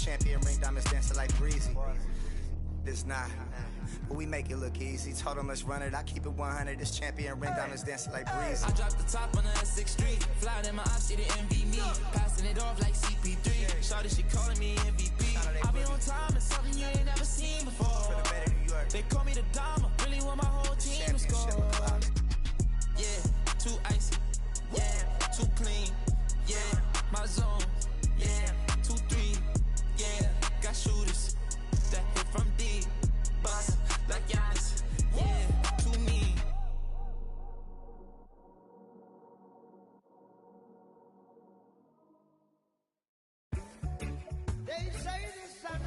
champion, ring diamonds dancing like breezy. It's not, but we make it look easy. Told him let's run it, I keep it 100. This champion, ring diamonds dancing like breezy. I dropped the top on the Essex Street. Flying in my eyes, she didn't envy me. Passing it off like CP3. Shawty, she calling me MVP. I be on time, it's something you ain't never seen before. They call me the Dama, really want my whole team to score. Yeah, too icy. Yeah, too clean. Yeah, my zone. Yeah, 2-3. Yeah, got shooters that hit from deep. Bust like Giannis. Yeah, too mean. They say the sun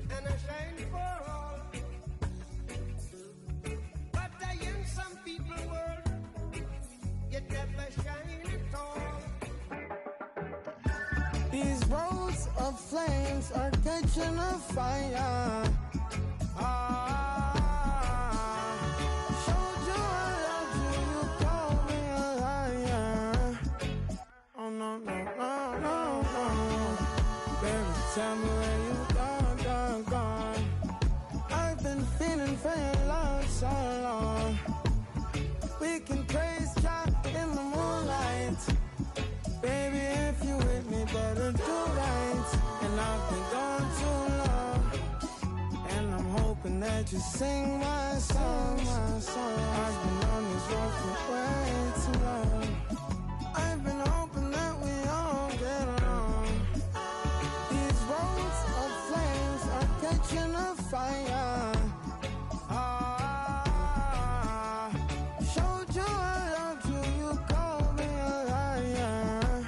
and I shine for all, but I in some people world get never shine at all. These roads of flames are catching a fire. Showed you I love you, you called me a liar. Oh no, no, no, no, no. Baby, tell me where you gone, gone. I've been feeling for your love so long. We can praise God in the moonlight. Baby, if you with me, better do right. And I've been gone too long, and I'm hoping that you sing my song, my song. I've been on this road for way too long. I've been hoping that we all get along. These roads of flames are catching a fire. Showed you I loved you, you called me a liar.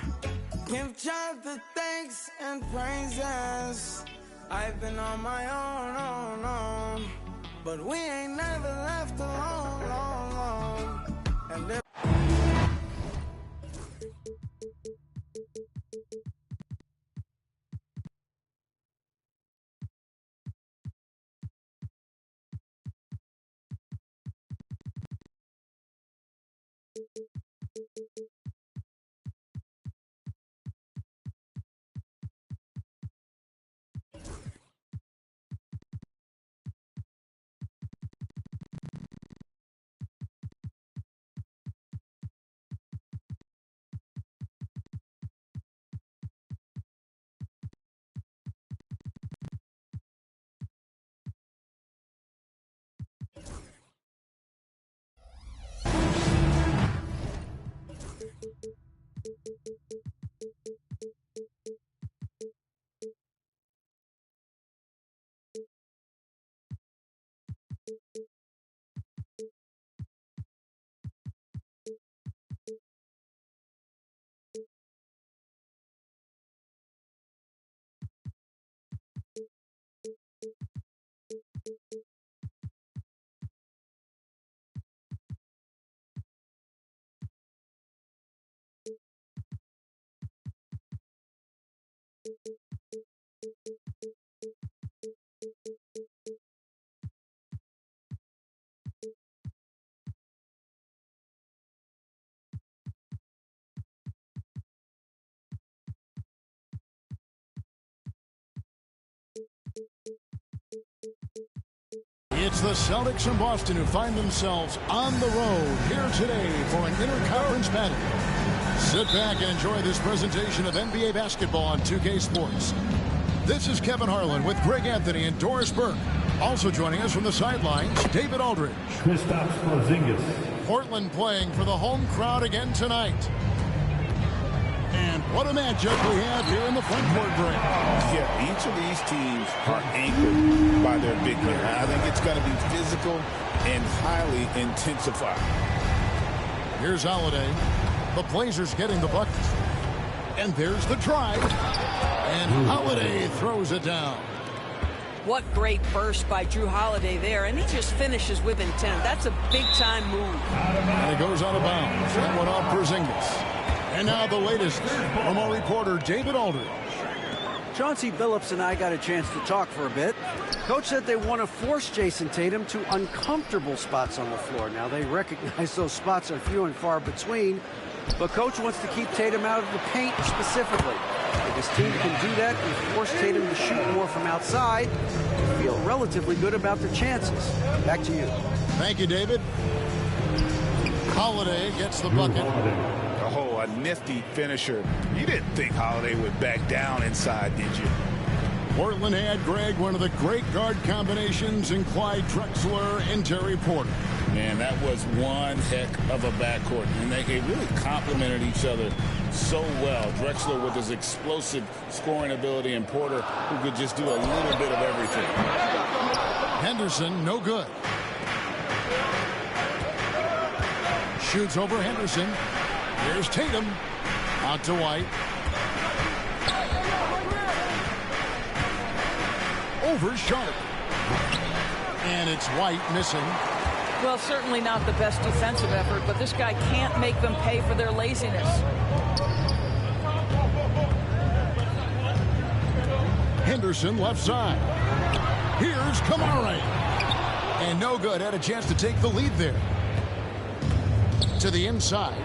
Give God the thanks and praises. I've been on my own, but we ain't never left alone, long. And there It's the Celtics in Boston who find themselves on the road here today for an interconference battle. Sit back and enjoy this presentation of NBA basketball on 2K Sports. This is Kevin Harlan with Greg Anthony and Doris Burke. Also joining us from the sidelines, David Aldridge. Kristaps Porzingis. Portland playing for the home crowd again tonight. And what a matchup we have here in the front court break. Yeah, each of these teams are anchored by their big man. I think it's going to be physical and highly intensified. Here's Holiday. The Blazers getting the bucket. And there's the drive. And Holiday throws it down. What great burst by Drew Holiday there, and he just finishes with intent. That's a big-time move. And it goes out of bounds. That one off Porzingis. And now the latest from our reporter, David Aldridge. Chauncey Billups and I got a chance to talk for a bit. Coach said they want to force Jason Tatum to uncomfortable spots on the floor. Now, they recognize those spots are few and far between, but Coach wants to keep Tatum out of the paint specifically. If his team can do that and force Tatum to shoot more from outside, I feel relatively good about their chances. Back to you. Thank you, David. Holiday gets the bucket. Oh, a nifty finisher. You didn't think Holiday would back down inside, did you? Portland had, Greg, one of the great guard combinations in Clyde Drexler and Terry Porter. Man, that was one heck of a backcourt. And they really complemented each other so well. Drexler with his explosive scoring ability and Porter who could just do a little bit of everything. Henderson, no good. Shoots over Henderson. Here's Tatum. Out to White. Over Sharp. And it's White missing. Well, certainly not the best defensive effort, but this guy can't make them pay for their laziness. Henderson left side. Here's Kamara. And no good. Had a chance to take the lead there. To the inside.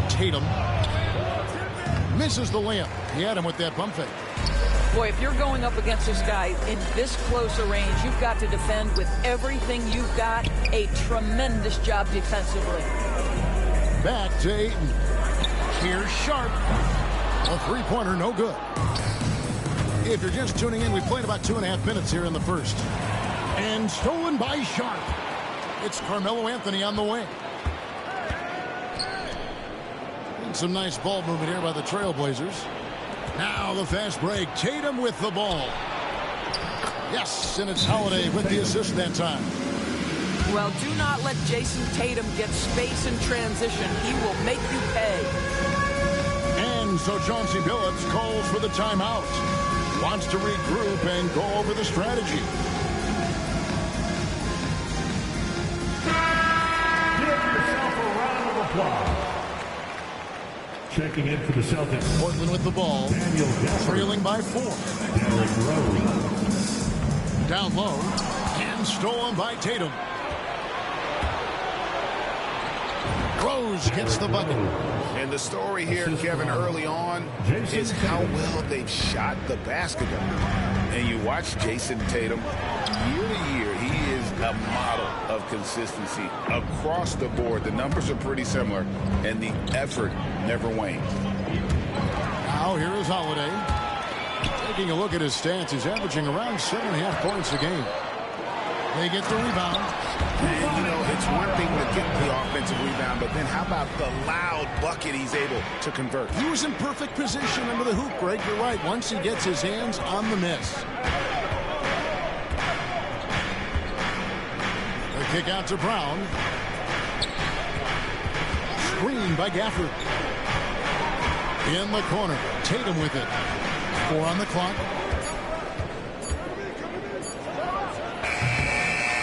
Tatum misses the layup. He had him with that pump fake. Boy, if you're going up against this guy in this close a range, you've got to defend with everything you've got. A tremendous job defensively. Back to Ayton. Here's Sharp. A three-pointer, no good. If you're just tuning in, we've played about 2.5 minutes here in the first. And stolen by Sharp. It's Carmelo Anthony on the wing. And some nice ball movement here by the Trailblazers. Now the fast break. Tatum with the ball. Yes, and it's Holiday with the assist that time. Well, do not let Jason Tatum get space in transition. He will make you pay. And so Chauncey Billups calls for the timeout. Wants to regroup and go over the strategy. Give yourself a round of applause. Checking in for the Celtics. Portland with the ball. Daniel Gafford. Trailing by 4. Derrick Rose. Down low. And stolen by Tatum. Rose gets the bucket. And the story here, Kevin, early on is how well they've shot the basketball. And you watch Jason Tatum year to year. He is a model of consistency across the board. The numbers are pretty similar, and the effort never wanes. Now here is Holiday. Taking a look at his stats, he's averaging around 7.5 points a game. They get the rebound. And, you know, it's one thing to get the offensive rebound, but then how about the loud bucket he's able to convert? He was in perfect position under the hoop, Greg. You're right. Once he gets his hands on the miss. The kick out to Brown. Screen by Gafford. In the corner. Tatum with it. 4 on the clock.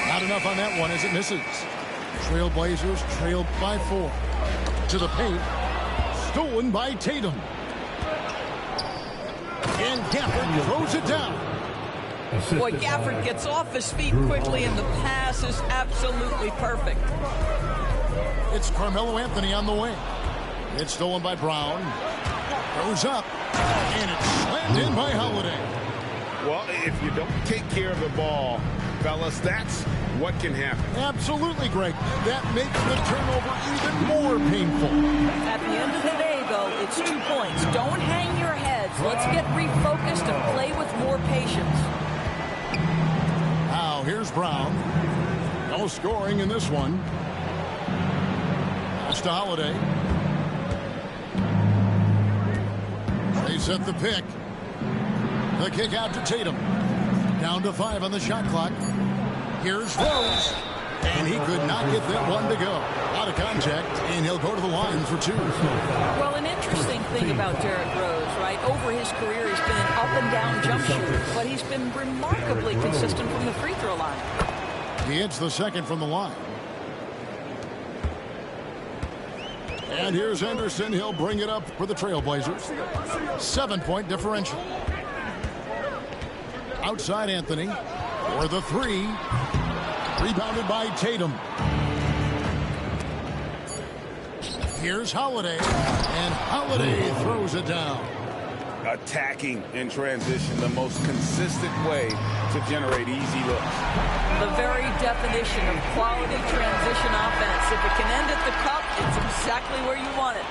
Not enough on that one as it misses. Trailblazers trailed by 4. To the paint. Stolen by Tatum. And Gafford throws it down. Boy, Gafford gets off his feet quickly, and the pass is absolutely perfect. It's Carmelo Anthony on the wing. It's stolen by Brown. Goes up. And it's slammed in by Holiday. Well, if you don't take care of the ball, fellas, that's what can happen. Absolutely, Greg. That makes the turnover even more painful. At the end of the day, though, it's 2 points. Don't hang your heads. Let's get refocused and play with more patience. Now, here's Brown. No scoring in this one. Pass to Holiday. They set the pick. The kick out to Tatum. Down to 5 on the shot clock. Here's Rose. And he could not get that one to go. Out of contact, and he'll go to the line for 2. Well, an interesting thing about Derrick Rose, right? Over his career, he's been an up-and-down jump shooter, but he's been remarkably consistent from the free throw line. He hits the second from the line. And here's Henderson. He'll bring it up for the Trailblazers. 7-point differential. Outside Anthony for the 3. Rebounded by Tatum. Here's Holiday. And Holiday throws it down. attacking in transition, the most consistent way to generate easy looks. The very definition of quality transition offense. If it can end at the cup, it's exactly where you want it.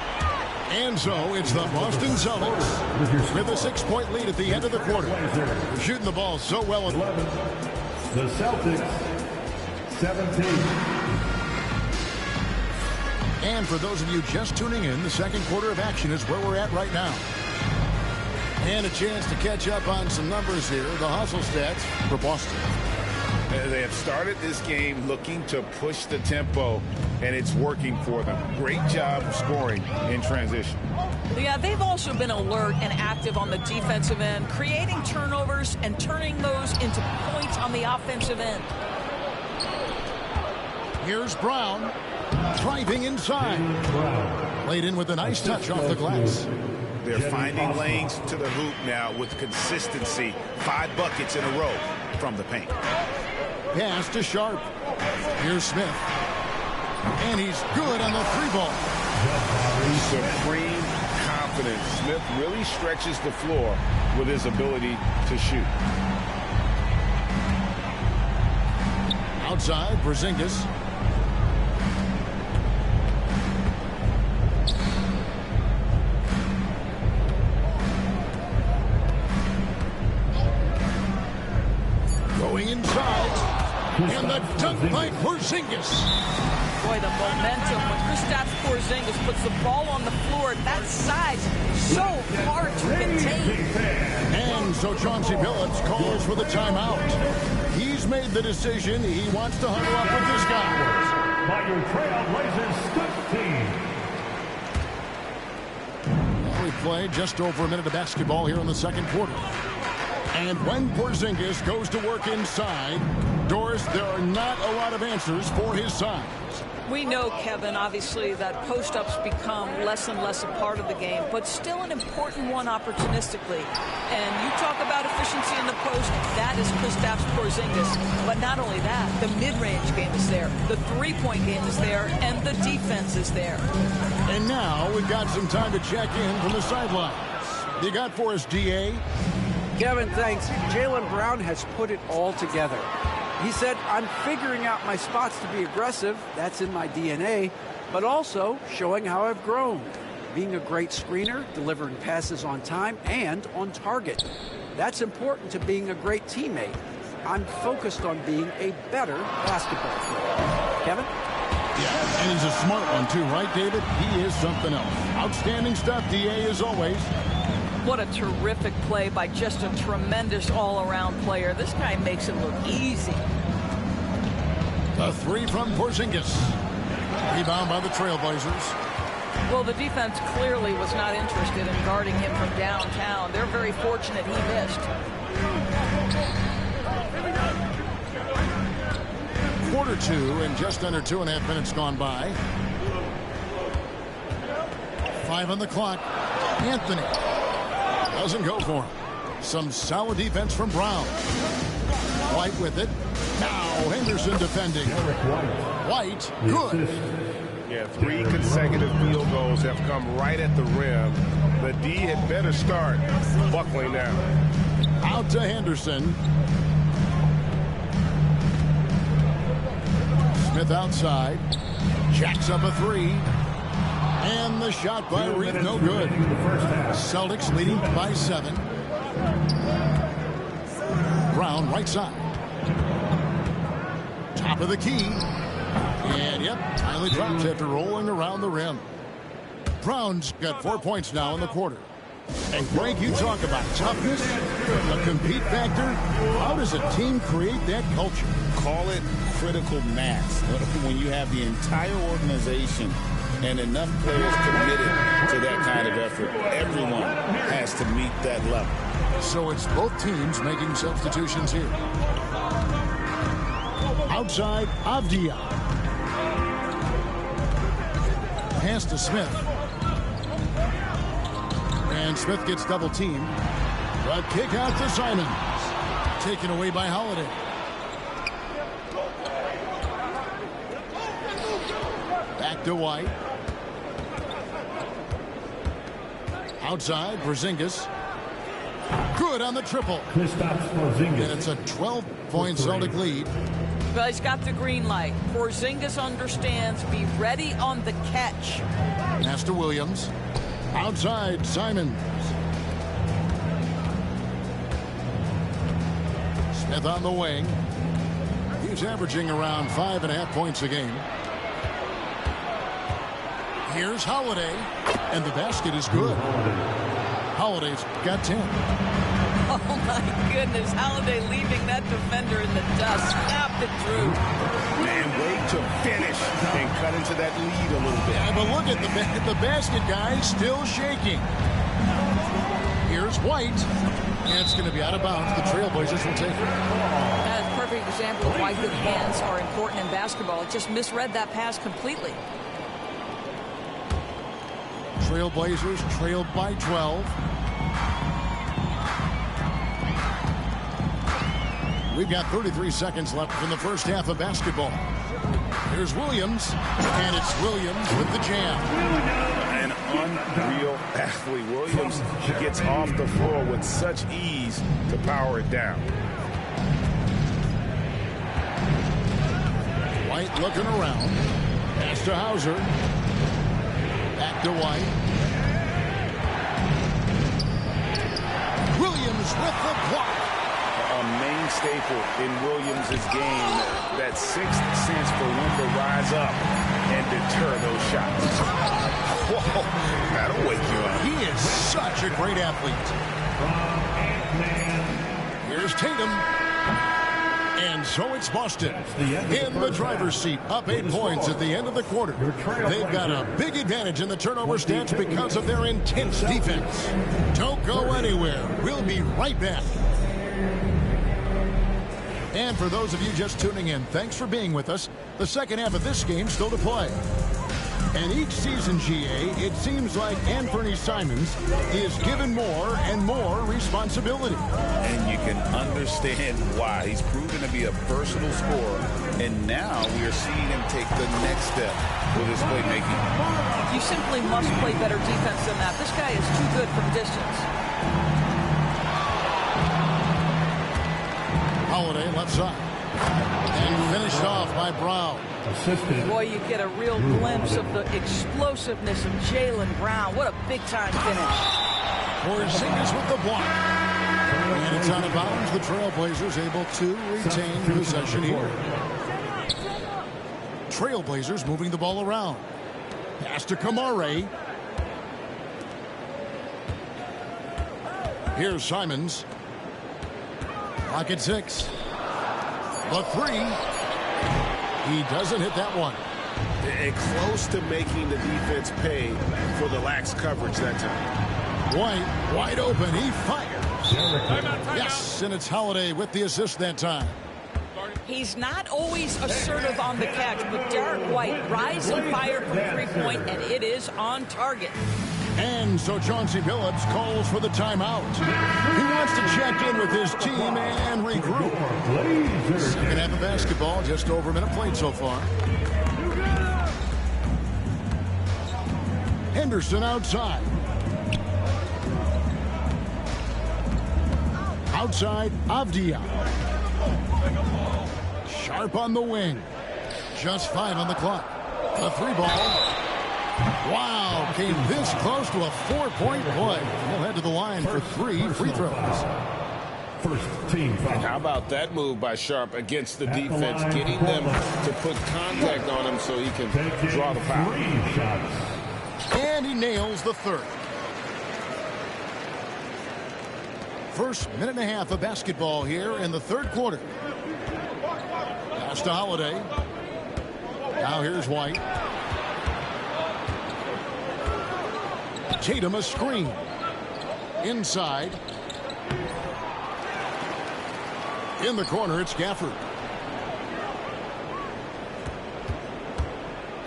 And so it's the Boston Celtics with a 6-point lead at the end of the quarter. They're shooting the ball so well. 11. The Celtics, 17. And for those of you just tuning in, the second quarter of action is where we're at right now. And a chance to catch up on some numbers here. The hustle stats for Boston. They have started this game looking to push the tempo, and it's working for them. Great job scoring in transition. Yeah, they've also been alert and active on the defensive end, creating turnovers and turning those into points on the offensive end. Here's Brown driving inside. Played in with a nice touch off the glass. They're finding lanes to the hoop now with consistency. 5 buckets in a row from the paint. Pass to Sharp. Here's Smith. And he's good on the 3-ball. Supreme confidence. Smith really stretches the floor with his ability to shoot. Outside, Porzingis. Going inside. And the dunk by Porzingis. Boy, the momentum when Kristaps Porzingis puts the ball on the floor at that size, so hard to contain. And so Chauncey Billups calls for the timeout. He's made the decision. He wants to huddle up with his guys. By your Trailblazers 15. We played just over a minute of basketball here in the second quarter. And when Porzingis goes to work inside, Doris, there are not a lot of answers for his size. We know, Kevin, obviously, that post-ups become less and less a part of the game, but still an important one opportunistically. And you talk about efficiency in the post, that is Kristaps Porzingis. But not only that, the mid-range game is there, the three-point game is there, and the defense is there. And now we've got some time to check in from the sidelines. You got for us, D.A.? Kevin, thanks. Jaylen Brown has put it all together. He said, I'm figuring out my spots to be aggressive. That's in my DNA. But also showing how I've grown. Being a great screener, delivering passes on time and on target. That's important to being a great teammate. I'm focused on being a better basketball player. Kevin? Yeah, and he's a smart one too, right, David? He is something else. Outstanding stuff, D.A., as always. What a terrific play by just a tremendous all-around player. This guy makes it look easy. A 3 from Porzingis. Rebound by the Trailblazers. Well, the defense clearly was not interested in guarding him from downtown. They're very fortunate he missed. Quarter 2 and just under 2.5 minutes gone by. 5 on the clock. Anthony. Doesn't go for him. Some solid defense from Brown. White with it. Now Henderson defending. White, good. Yeah, 3 consecutive field goals have come right at the rim. The D had better start buckling down. Out to Henderson. Smith outside. Jacks up a 3. And the shot by Reed, no good. Celtics leading by 7. Brown, right side. Top of the key. And, yep, finally drops after rolling around the rim. Brown's got 4 points now in the quarter. And, Greg, you talk about toughness, a compete factor. How does a team create that culture? Call it critical mass. When you have the entire organization and enough players committed to that kind of effort, everyone has to meet that level. So it's both teams making substitutions here. Outside, Avdia. Pass to Smith. And Smith gets double teamed. But kick out to Simons. Taken away by Holiday. Back to White. Outside, Porzingis. Good on the triple. And it's a 12-point Celtic lead. Well, he's got the green light. Porzingis understands. Be ready on the catch. Pass to Williams. Outside, Simons. Smith on the wing. He's averaging around 5.5 points a game. Here's Holiday, and the basket is good. Holiday's got 10. Oh, my goodness. Holiday leaving that defender in the dust. Snapped it through. Man, wait to finish and cut into that lead a little bit. Yeah, but look at the basket guy still shaking. Here's White. And it's going to be out of bounds. The Trailblazers will take it. That's a perfect example of why good hands are important in basketball. It just misread that pass completely. Trailblazers trailed by 12. We've got 33 seconds left in the first half of basketball. Here's Williams, and it's Williams with the jam. An unreal athlete. Williams gets off the floor with such ease to power it down. White looking around. Pass to Hauser. Back to White. Williams with the block. A main staple in Williams' game, that sixth sense for when to rise up and deter those shots. Whoa, that'll wake you up. He is such a great athlete. Here's Tatum. And so it's Boston in the driver's seat, up 8 points at the end of the quarter. They've got a big advantage in the turnover stats because of their intense defense. Don't go anywhere. We'll be right back. And for those of you just tuning in, thanks for being with us. The second half of this game still to play. And each season, GA, it seems like Anthony Simons is given more and more responsibility. And you can understand why. He's proven to be a versatile scorer, and now we are seeing him take the next step with his playmaking. You simply must play better defense than that. This guy is too good from distance. Holiday left side. And finished off by Brown. Boy, you get a real glimpse of the explosiveness of Jaylen Brown. What a big-time finish. Porzingis with the block. And it's out of bounds. The Trailblazers able to retain possession here. Trailblazers moving the ball around. Pass to Kamare. Here's Simons. Clock at 6. The three. He doesn't hit that one. And close to making the defense pay for the lax coverage that time. White wide open. He fires. Yes, and it's Holiday with the assist that time. He's not always assertive on the catch, but Derek White rise and fire from three-point, and it is on target. And so Chauncey Billups calls for the timeout. He wants to check in with his team and regroup. Second half of basketball, just over a minute played so far. Henderson outside. Outside, Avdia. Sharp on the wing. Just 5 on the clock. A 3-ball. Wow, came this close to a 4-point play. He'll head to the line for 3 free throws. First team foul. How about that move by Sharp against the defense, getting them to put contact on him so he can draw the foul. And he nails the third. First minute and a half of basketball here in the third quarter. Pass to Holiday. Now here's White. Tatum a screen. Inside. In the corner, it's Gafford.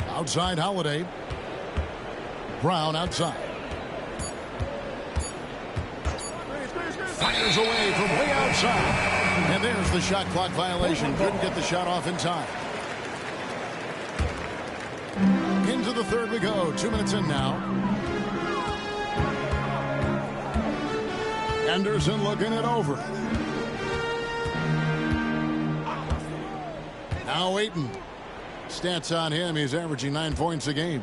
Outside, Holiday. Brown outside. Fires away from way outside. And there's the shot clock violation. Couldn't get the shot off in time. Into the third we go. 2 minutes in now. Henderson looking it over. Now Ayton. Stats on him. He's averaging 9 points a game.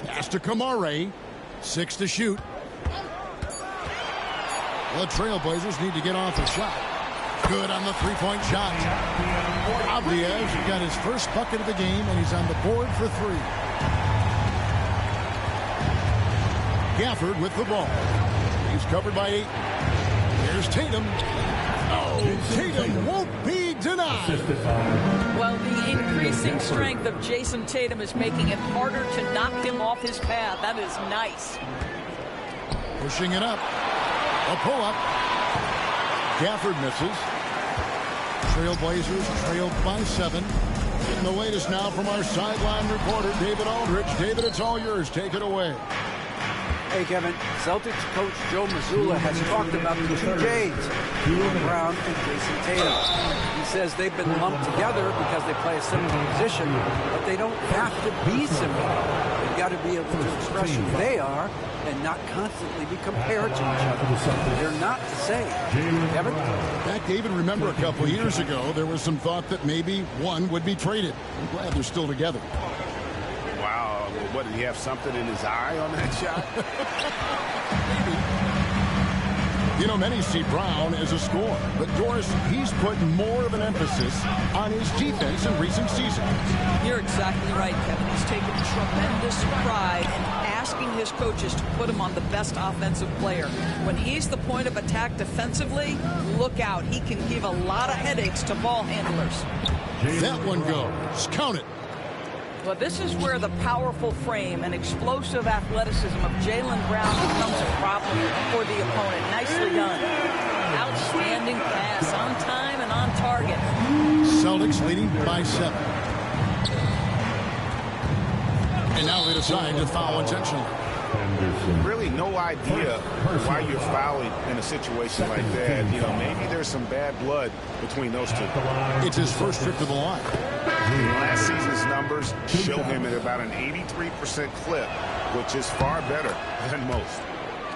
Pass to Kamare. 6 to shoot. The Trailblazers need to get off a shot. Good on the three-point shot. Diaz got his first bucket of the game, and he's on the board for 3. Gafford with the ball. He's covered by 8. Here's Tatum. Oh, Tatum won't be denied. Well, the increasing strength of Jason Tatum is making it harder to knock him off his path. That is nice. Pushing it up. A pull-up. Gafford misses. Trailblazers trailed by 7. And the latest now from our sideline reporter, David Aldridge. David, it's all yours. Take it away. Hey, Kevin, Celtics coach Joe Mazzulla has talked about the 2 J's, Jaylen Brown and Jason Tatum. He says they've been lumped together because they play a similar position, but they don't have to be similar. They've got to be able to express who they are and not constantly be compared to each other. They're not the same. Kevin? Back, David, remember a couple of years ago, there was some thought that maybe one would be traded. I'm glad they're still together. Wow. What, did he have something in his eye on that shot? You know, many see Brown as a scorer, but Doris, he's put more of an emphasis on his defense in recent seasons. You're exactly right, Kevin. He's taken tremendous pride in asking his coaches to put him on the best offensive player. When he's the point of attack defensively, look out. He can give a lot of headaches to ball handlers. That one goes. Count it. Well, this is where the powerful frame and explosive athleticism of Jaylen Brown becomes a problem for the opponent. Nicely done. Outstanding pass, on time and on target. Celtics leading by 7. And now they decide to foul intentionally. Really no idea why you're fouling in a situation like that. You know, maybe there's some bad blood between those two. It's his first trip to the line. Last season's numbers show him at about an 83% clip, which is far better than most.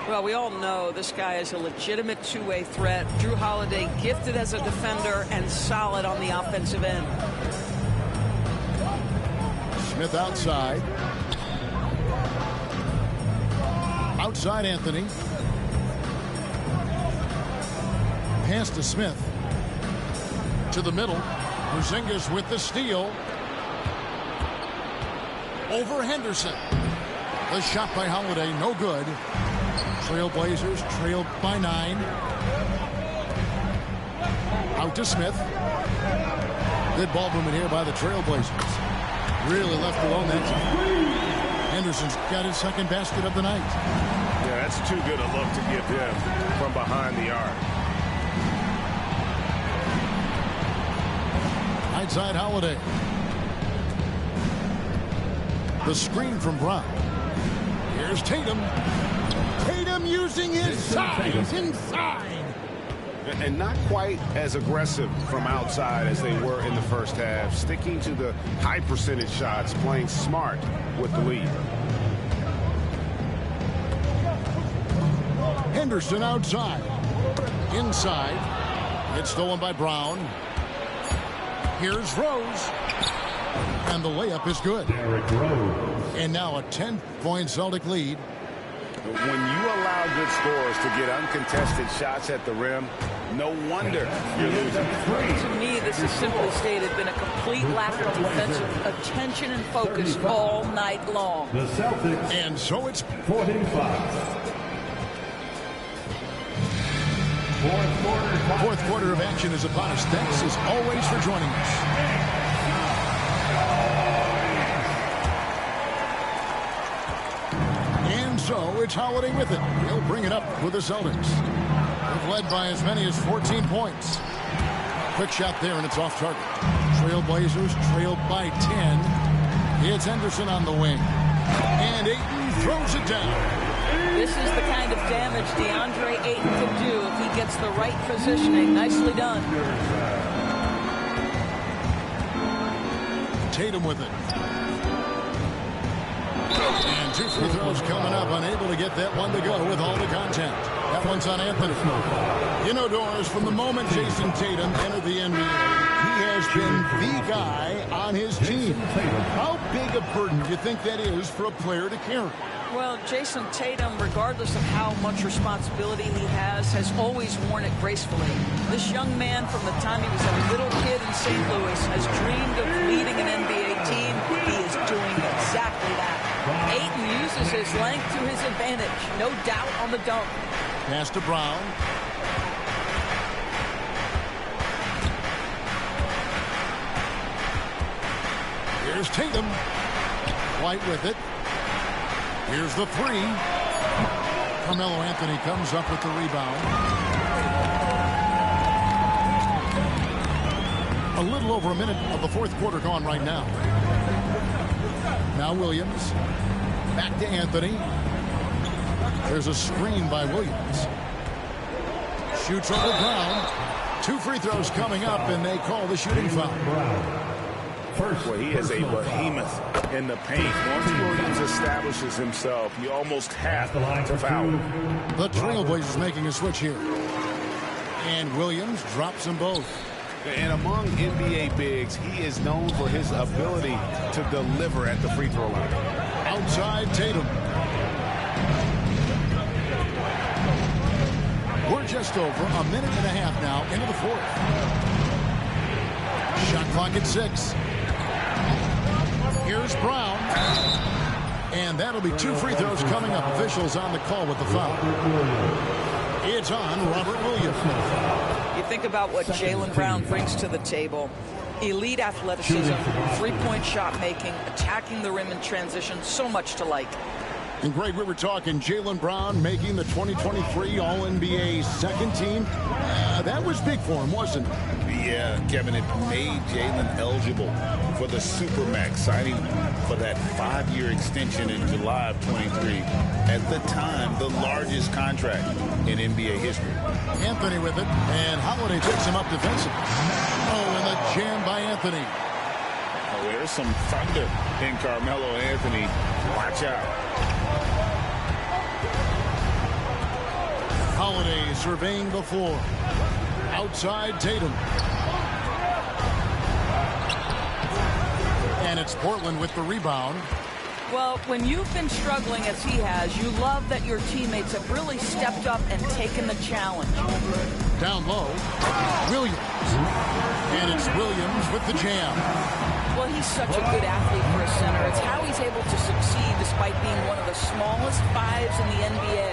Well, we all know this guy is a legitimate two-way threat. Drew Holiday gifted as a defender and solid on the offensive end. Smith outside. Outside Anthony. Pass to Smith. To the middle. Porzingis with the steal. Over Henderson. The shot by Holiday, no good. Trailblazers trailed by 9. Out to Smith. Good ball movement here by the Trailblazers. Really left alone that time. Henderson's got his second basket of the night. Yeah, that's too good a look to give him from behind the arc. Outside Holiday. The screen from Brown. Here's Tatum. Tatum using his size inside. And not quite as aggressive from outside as they were in the first half. Sticking to the high percentage shots, playing smart with the lead. Henderson outside. Inside. It's stolen by Brown. Here's Rose. And the layup is good. And now a 10-point Celtic lead. When you allow good scorers to get uncontested shots at the rim, no wonder you're losing. To me, this is simply stated been a complete lack of defensive attention and focus all night long. The Celtics. And so it's 45. Fourth quarter of action is upon us. Thanks as always for joining us. So it's Holiday with it. He'll bring it up with the Celtics. They've led by as many as 14 points. Quick shot there, and it's off target. Trailblazers trailed by 10. It's Henderson on the wing. And Ayton throws it down. This is the kind of damage DeAndre Ayton can do if he gets the right positioning. Nicely done. Tatum with it. And 2 free throws coming up, unable to get that one to go with all the contact. That one's on Anthony. You know, Doris, from the moment Jason Tatum entered the NBA, he has been the guy on his team. How big a burden do you think that is for a player to carry? Well, Jason Tatum, regardless of how much responsibility he has always worn it gracefully. This young man, from the time he was a little kid in St. Louis, has dreamed of leading an NBA team. He is doing exactly that. Ayton uses his length to his advantage. No doubt on the dunk. Pass to Brown. Here's Tatum. White with it. Here's the three. Carmelo Anthony comes up with the rebound. A little over a minute of the fourth quarter gone right now. Now Williams. Back to Anthony. There's a screen by Williams. Shoots over Brown. 2 free throws coming up, and they call the shooting foul. Well, he is a behemoth in the paint. Once Williams establishes himself, you almost have to foul him. The Trailblazers making a switch here. And Williams drops them both. And among NBA bigs, he is known for his ability to deliver at the free throw line. Outside Tatum. We're just over a minute and a half now into the fourth. Shot clock at 6. Here's Brown. And that'll be 2 free throws coming up. Officials on the call with the foul. It's on Robert Williams. You think about what Jaylen Brown brings to the table. Elite athleticism, three-point shot making, attacking the rim in transition, so much to like. And Greg, we were talking Jaylen Brown making the 2023 All-NBA second team. That was big for him, wasn't it? Yeah, Kevin, it made Jaylen eligible for the Supermax, signing for that 5-year extension in July of 23. At the time, the largest contract in NBA history. Anthony with it, and Holiday picks him up defensively. Oh, and the jam by Anthony. Oh, there's some thunder in Carmelo Anthony. Watch out. Holiday surveying the floor. Outside Tatum. And it's Portland with the rebound. Well, when you've been struggling as he has, you love that your teammates have really stepped up and taken the challenge. Down low, Williams. And it's Williams with the jam. Well, he's such a good athlete for a center. It's how he's able to succeed despite being one of the smallest 5s in the NBA.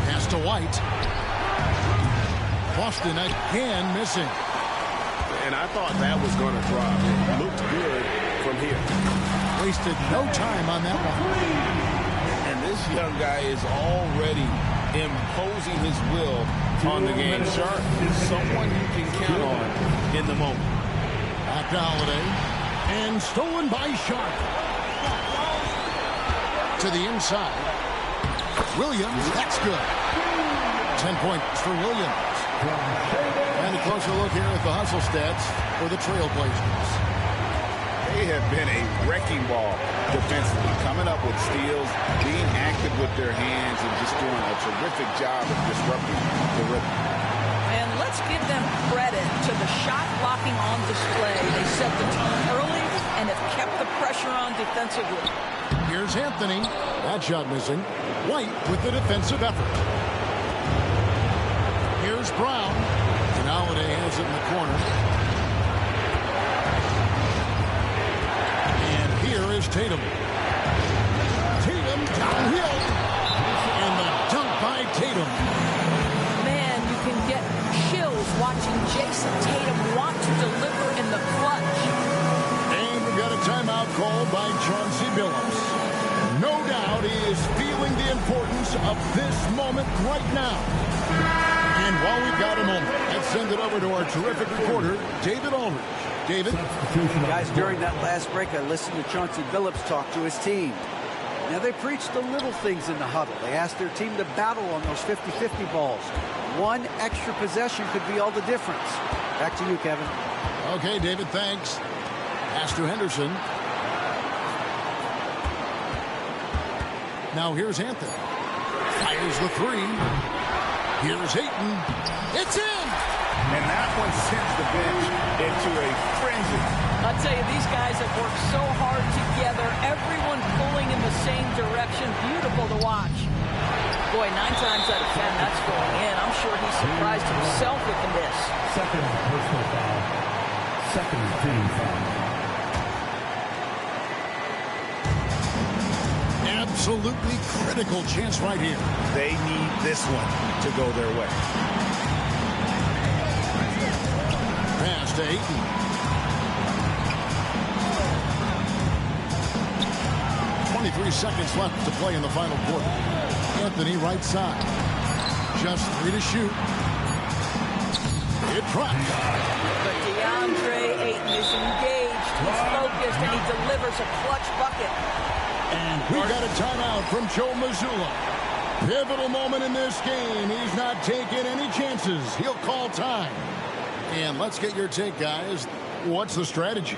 Pass to White. Boston again missing. And I thought that was going to drop. It looked good from here. Wasted no time on that one. And this young guy is already imposing his will on the game. Sharp is someone you can count on in the moment. Back to Holiday. And stolen by Sharp. To the inside. Williams, that's good. 10 points for Williams. And a closer look here at the hustle stats for the Trailblazers. They have been a wrecking ball defensively, coming up with steals, being active with their hands, and just doing a terrific job of disrupting the rhythm. And let's give them credit to the shot blocking on display. They set the tone early and have kept the pressure on defensively. Here's Anthony. That shot missing. White with the defensive effort. Here's Brown. And Holiday has it in the corner. And here is Tatum. Tatum downhill. And the dunk by Tatum. Man, you can get chills watching Jason Tatum want to deliver in the clutch. And we've got a timeout called by Chauncey Billups. No doubt he is feeling the importance of this moment right now. And while we've got a moment, let's send it over to our terrific reporter, David Aldridge. David? Guys, during that last break, I listened to Chauncey Billups talk to his team. Now, they preached the little things in the huddle. They asked their team to battle on those 50-50 balls. One extra possession could be all the difference. Back to you, Kevin. Okay, David, thanks. Pass to Henderson. Now here's Anthony. Fires the three. Here's Ayton. It's in! And that one sends the bench into a frenzy. I'll tell you, these guys have worked so hard together. Everyone pulling in the same direction. Beautiful to watch. Boy, 9 times out of 10, that's going in. I'm sure he surprised himself with the miss. Second personal foul. Second team foul. Absolutely critical chance right here. They need this one to go their way. Pass to Ayton. Seconds left to play in the final quarter. Anthony right side. Just 3 to shoot. It drops. But DeAndre Ayton is engaged. He's focused, and he delivers a clutch bucket. And we got a timeout from Joe Mazzulla. Pivotal moment in this game. He's not taking any chances. He'll call time. And let's get your take, guys. What's the strategy?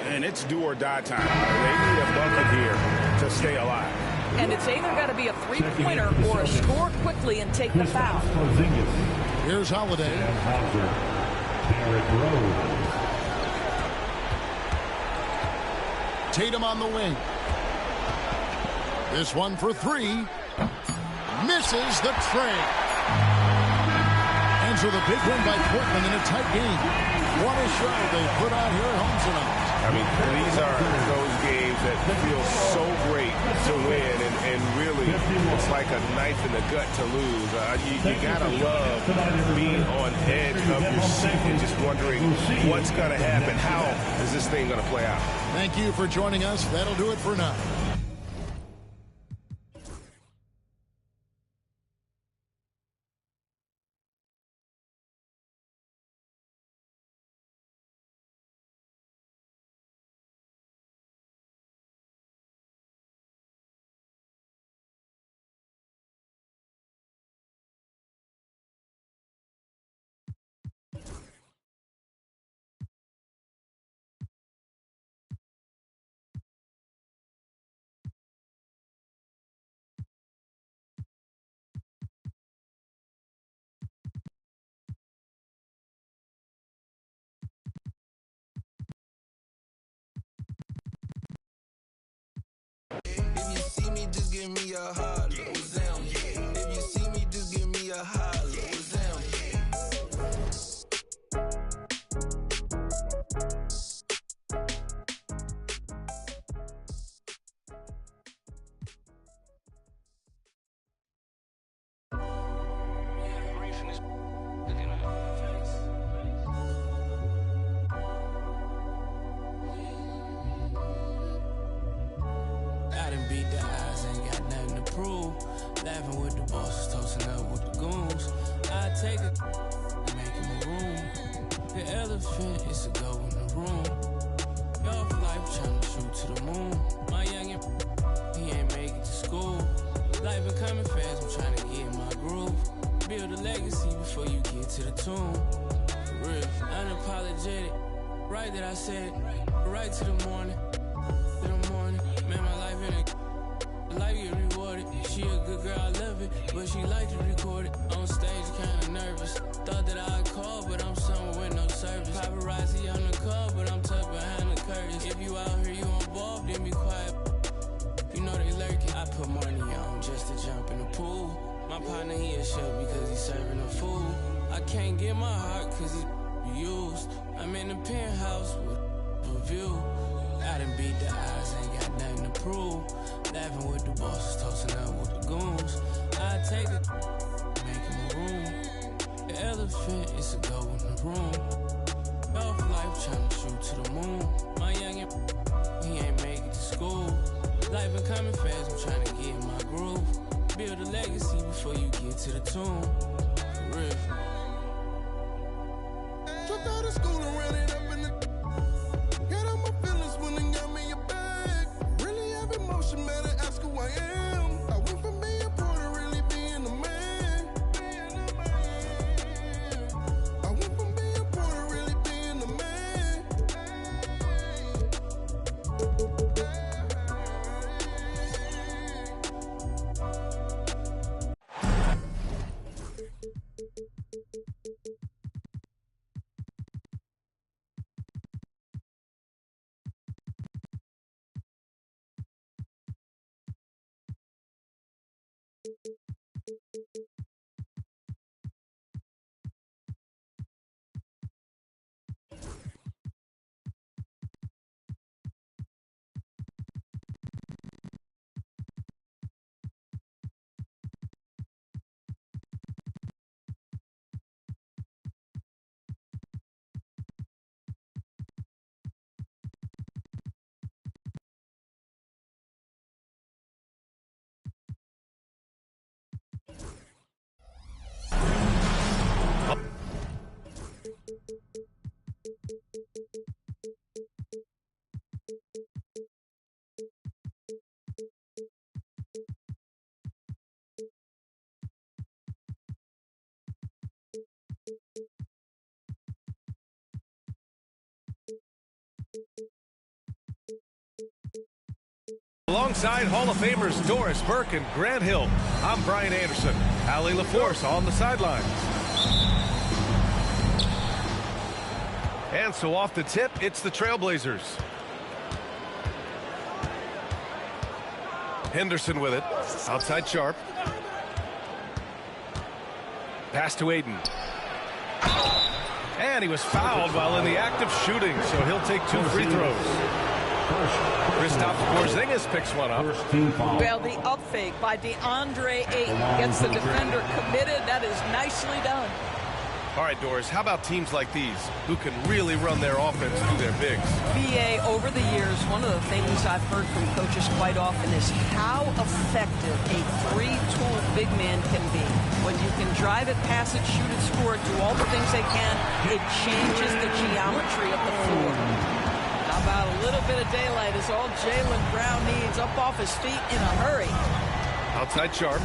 And it's do or die time. They need a bucket here to stay alive. And it's either got to be a three-pointer or a score quickly and take the foul. Here's Holiday. Tatum on the wing. This one for 3. Misses the tray. And so the big win by Portland in a tight game. What a show they put on here at home tonight. I mean, these are those games that feel so great to win, and really, it's like a knife in the gut to lose. You gotta love being on edge of your seat and just wondering what's gonna happen. How is this thing gonna play out? Thank you for joining us. That'll do it for now. Just give me a holler, Zam. If you see me, just give me a holler, Zam. I done beat the odds, ain't got nothing to prove. Laughing with the bosses, toasting up with the goons. I take it, make him a room. The elephant is a go in the room. Y'all life trying to shoot to the moon. My youngin', he ain't make it to school. Life been coming fast, I'm trying to get in my groove. Build a legacy before you get to the tomb. For real, unapologetic. Right that I said, right to the morning. To the morning, man, my life in a life get rewarded. She a good girl, I love it, but she like to record it. On stage, kinda nervous. Thought that I'd call, but I'm somewhere with no service. Paparazzi on the call, but I'm tucked behind the curtains. If you out here, you involved, then be quiet. You know they lurking. I put money on just to jump in the pool. My partner, he a chef because he's serving the food. I can't get my heart cause he's used. I'm in the penthouse with a view. I done beat the odds, ain't got nothing to prove. Laughing with the bosses, toasting up with the goons. I take it, make him a room. The elephant is a go in the room. Off life trying to shoot to the moon. My youngin', he ain't make it to school. Life been coming fast, I'm trying to get in my groove. Build a legacy before you get to the tomb. For real. Dropped out of school and ran it up in the. Got out my feelings when they got me a bag. Really have emotion, man, and ask who I am. I went from being poor to really being a man. I went from being poor to really being a man. Alongside Hall of Famers Doris Burke and Grant Hill, I'm Brian Anderson. Allie LaForce on the sidelines. And so off the tip, it's the Trailblazers. Henderson with it. Outside Sharp. Pass to Aiden. And he was fouled while in the act of shooting, so he'll take 2 free throws. Kristaps Porzingis picks one up. Well, the up fake by DeAndre Ayton gets the defender committed. That is nicely done. All right, Doris, how about teams like these who can really run their offense through their bigs? BA, over the years, one of the things I've heard from coaches quite often is how effective a 3-tool big man can be. When you can drive it, pass it, shoot it, score it, do all the things they can, it changes the geometry of the floor. How about a little bit of daylight is all Jaylen Brown needs, up off his feet in a hurry. Outside Sharp.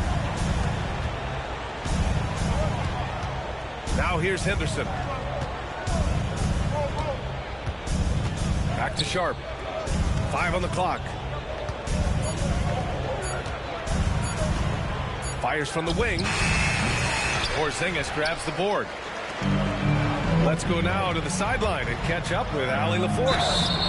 Now here's Henderson. Back to Sharp. 5 on the clock. Fires from the wing. Porzingis grabs the board. Let's go now to the sideline and catch up with Allie LaForce.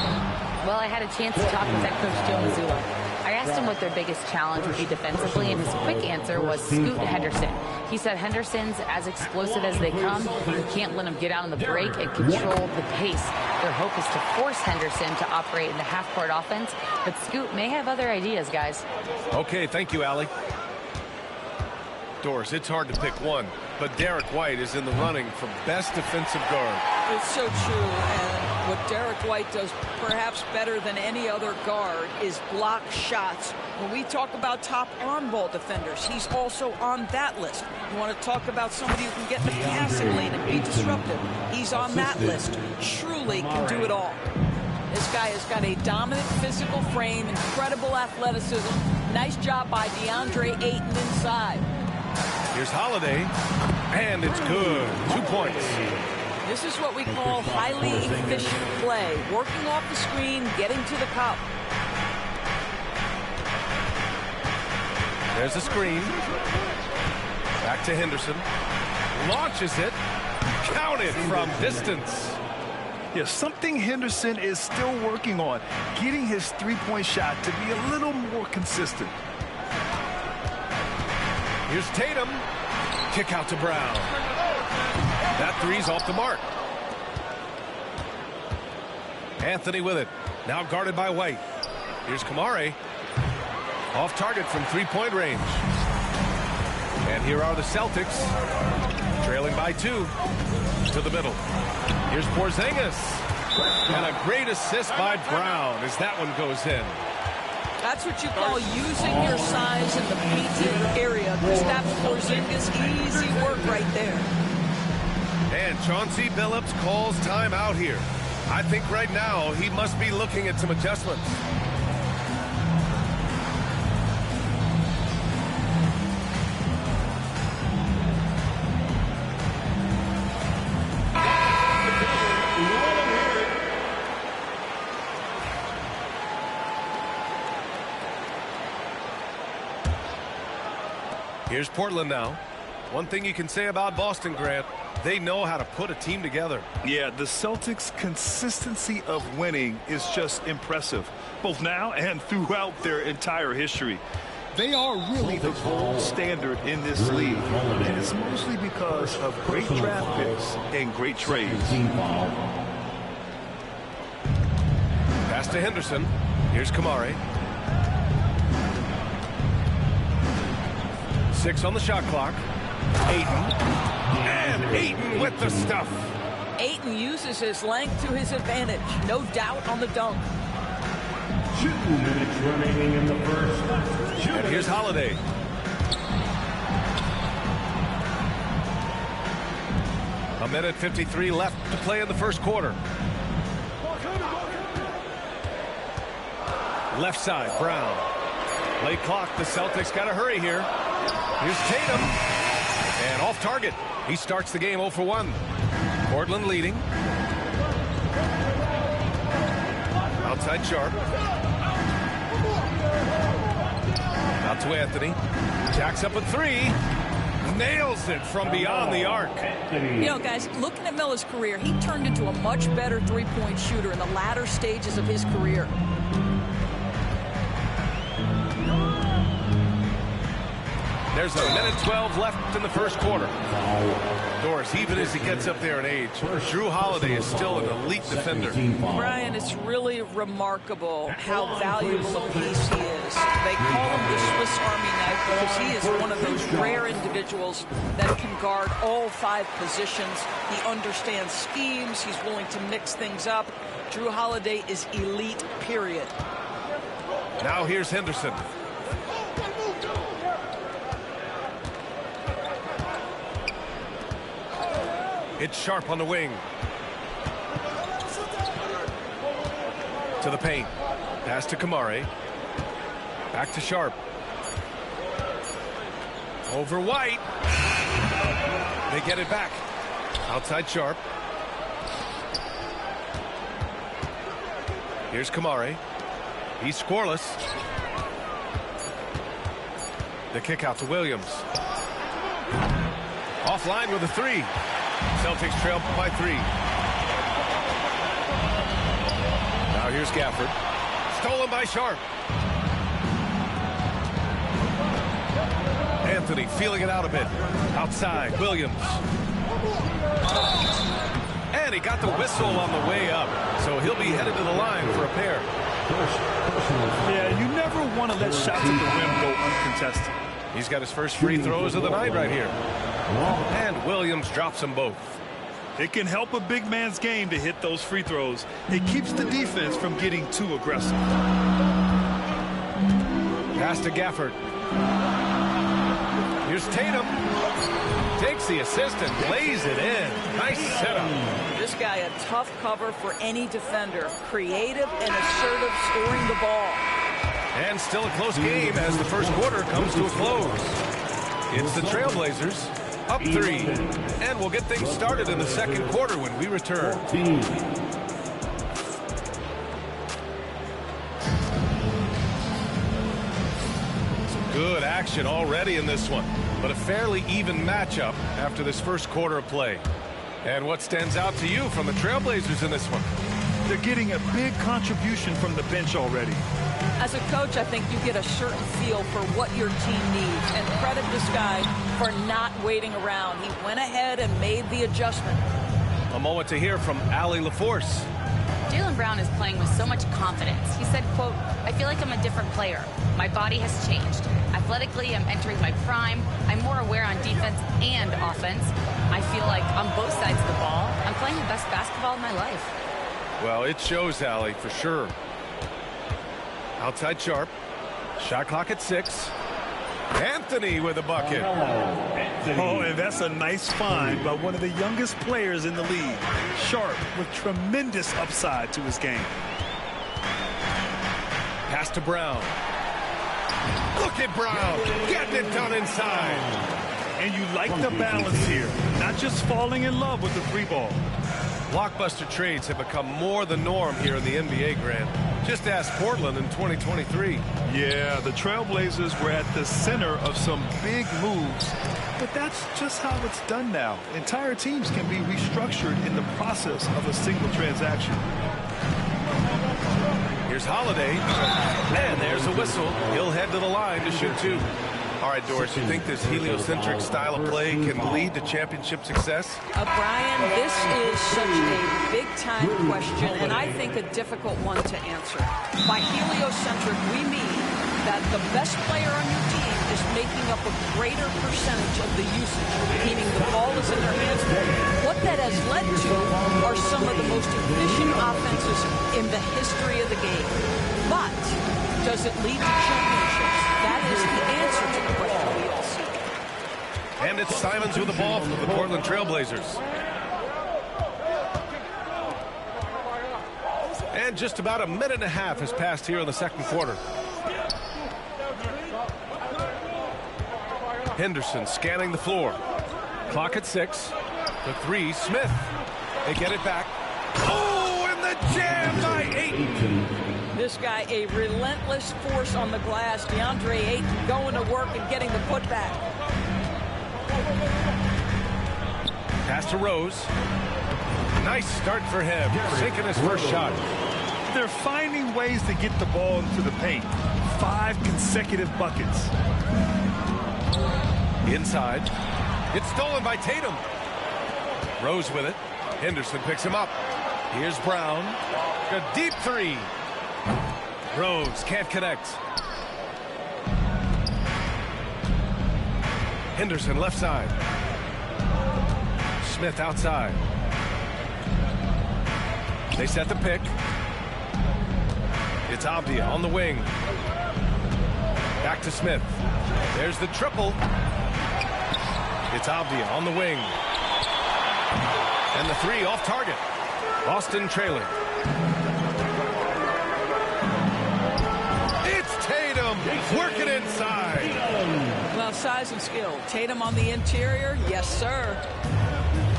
Well, I had a chance to talk with head coach Joe Mazzulla. I asked him what their biggest challenge would be defensively, and his quick answer was Scoot Henderson. He said Henderson's as explosive as they come. You can't let him get out on the break and control the pace. Their hope is to force Henderson to operate in the half-court offense, but Scoot may have other ideas, guys. Okay, thank you, Allie. Doris, it's hard to pick one, but Derek White is in the running for best defensive guard. It's so true, and what Derek White does perhaps better than any other guard is block shots. When we talk about top on-ball defenders, he's also on that list. You want to talk about somebody who can get in the passing lane and be disruptive. He's on that list. Truly can do it all. This guy has got a dominant physical frame, incredible athleticism. Nice job by DeAndre Ayton inside. Here's Holiday, and it's good. 2 points. This is what we call highly efficient play. Working off the screen, getting to the cup. There's a screen. Back to Henderson. Launches it. Counted from distance. Yeah, something Henderson is still working on. Getting his three-point shot to be a little more consistent. Here's Tatum. Kick out to Brown. That three's off the mark. Anthony with it. Now guarded by White. Here's Kamare. Off target from three-point range. And here are the Celtics. Trailing by 2. To the middle. Here's Porzingis. And a great assist by Brown as that one goes in. That's what you call using your size in the painted area. Kristaps Porzingis, easy work right there. And Chauncey Billups calls timeout here. I think right now he must be looking at some adjustments. Here's Portland now. One thing you can say about Boston, Grant, they know how to put a team together. Yeah, the Celtics' consistency of winning is just impressive, both now and throughout their entire history. They are really the gold standard in this league, and it's mostly because of great draft picks and great trades. Pass to Henderson. Here's Kamari. 6 on the shot clock. Ayton. And Ayton with the stuff. Ayton uses his length to his advantage. No doubt on the dunk. 2 minutes remaining in the first. And here's Holiday. A minute 53 left to play in the first quarter. Left side, Brown. Late clock, the Celtics got to hurry here. Here's Tatum. And off target. He starts the game 0 for 1. Portland leading. Outside Sharp. Out to Anthony. Jacks up a 3. Nails it from beyond the arc. You know, guys, looking at Miller's career, he turned into a much better three-point shooter in the latter stages of his career. There's a minute 12 left in the first quarter. Doris, even as he gets up there in age, Drew Holiday is still an elite defender. Brian, it's really remarkable how valuable a piece he is. They call him the Swiss Army knife because he is one of those rare individuals that can guard all 5 positions. He understands schemes. He's willing to mix things up. Drew Holiday is elite, period. Now here's Henderson. It's Sharp on the wing. To the paint. Pass to Kamari. Back to Sharp. Over White. They get it back. Outside Sharp. Here's Kamari. He's scoreless. The kick out to Williams. Offline with a 3. Celtics trail by 3. Now here's Gafford. Stolen by Sharp. Anthony feeling it out a bit. Outside, Williams. And he got the whistle on the way up. So he'll be headed to the line for a pair. Yeah, you never want to let shots at the rim go uncontested. He's got his first free throws of the night right here. And Williams drops them both. It can help a big man's game to hit those free throws. It keeps the defense from getting too aggressive. Pass to Gafford. Here's Tatum. Takes the assist and lays it in. Nice setup. This guy a tough cover for any defender. Creative and assertive scoring the ball. And still a close game as the first quarter comes to a close. It's the Trailblazers up 3. And we'll get things started in the second quarter when we return. Some good action already in this one, but a fairly even matchup after this first quarter of play. And what stands out to you from the Trailblazers in this one? They're getting a big contribution from the bench already. As a coach, I think you get a certain feel for what your team needs. And credit this guy for not waiting around. He went ahead and made the adjustment. A moment to hear from Allie LaForce. Jaylen Brown is playing with so much confidence. He said, quote, "I feel like I'm a different player. My body has changed. Athletically, I'm entering my prime. I'm more aware on defense and offense. I feel like on both sides of the ball, I'm playing the best basketball of my life." Well, it shows, Allie, for sure. Outside Sharp. Shot clock at 6. Anthony with a bucket. Oh, and that's a nice find by one of the youngest players in the league. Sharp with tremendous upside to his game. Pass to Brown. Look at Brown getting it done inside. And you like the balance here, not just falling in love with the 3 ball. Blockbuster trades have become more the norm here in the NBA, Grant. Just ask Portland in 2023. Yeah, the Trailblazers were at the center of some big moves, but that's just how it's done now. Entire teams can be restructured in the process of a single transaction. Here's Holiday. And there's a whistle. He'll head to the line to shoot 2. All right, Doris, you think this heliocentric style of play can lead to championship success? Brian, this is such a big-time question, and I think a difficult one to answer. By heliocentric, we mean that the best player on your team is making up a greater percentage of the usage, meaning the ball is in their hands more. What that has led to are some of the most efficient offenses in the history of the game. But does it lead to championships? That is the answer to the question we all seek. And it's Simons with the ball for the Portland Trailblazers. And just about a minute and a half has passed here in the second quarter. Henderson scanning the floor. Clock at 6. The 3, Smith. They get it back. Oh, and the jam by Ayton. This guy, a relentless force on the glass. DeAndre Ayton going to work and getting the putback. Pass to Rose. Nice start for him. Sinking his first shot. They're finding ways to get the ball into the paint. 5 consecutive buckets. Inside. It's stolen by Tatum. Rose with it. Henderson picks him up. Here's Brown. A deep 3. Rose can't connect. Henderson left side. Smith outside. They set the pick. It's Avdia on the wing. Back to Smith. There's the triple. It's Avdia on the wing. And the 3 off target. Boston trailing. It's Tatum working inside. Well, size and skill. Tatum on the interior. Yes, sir.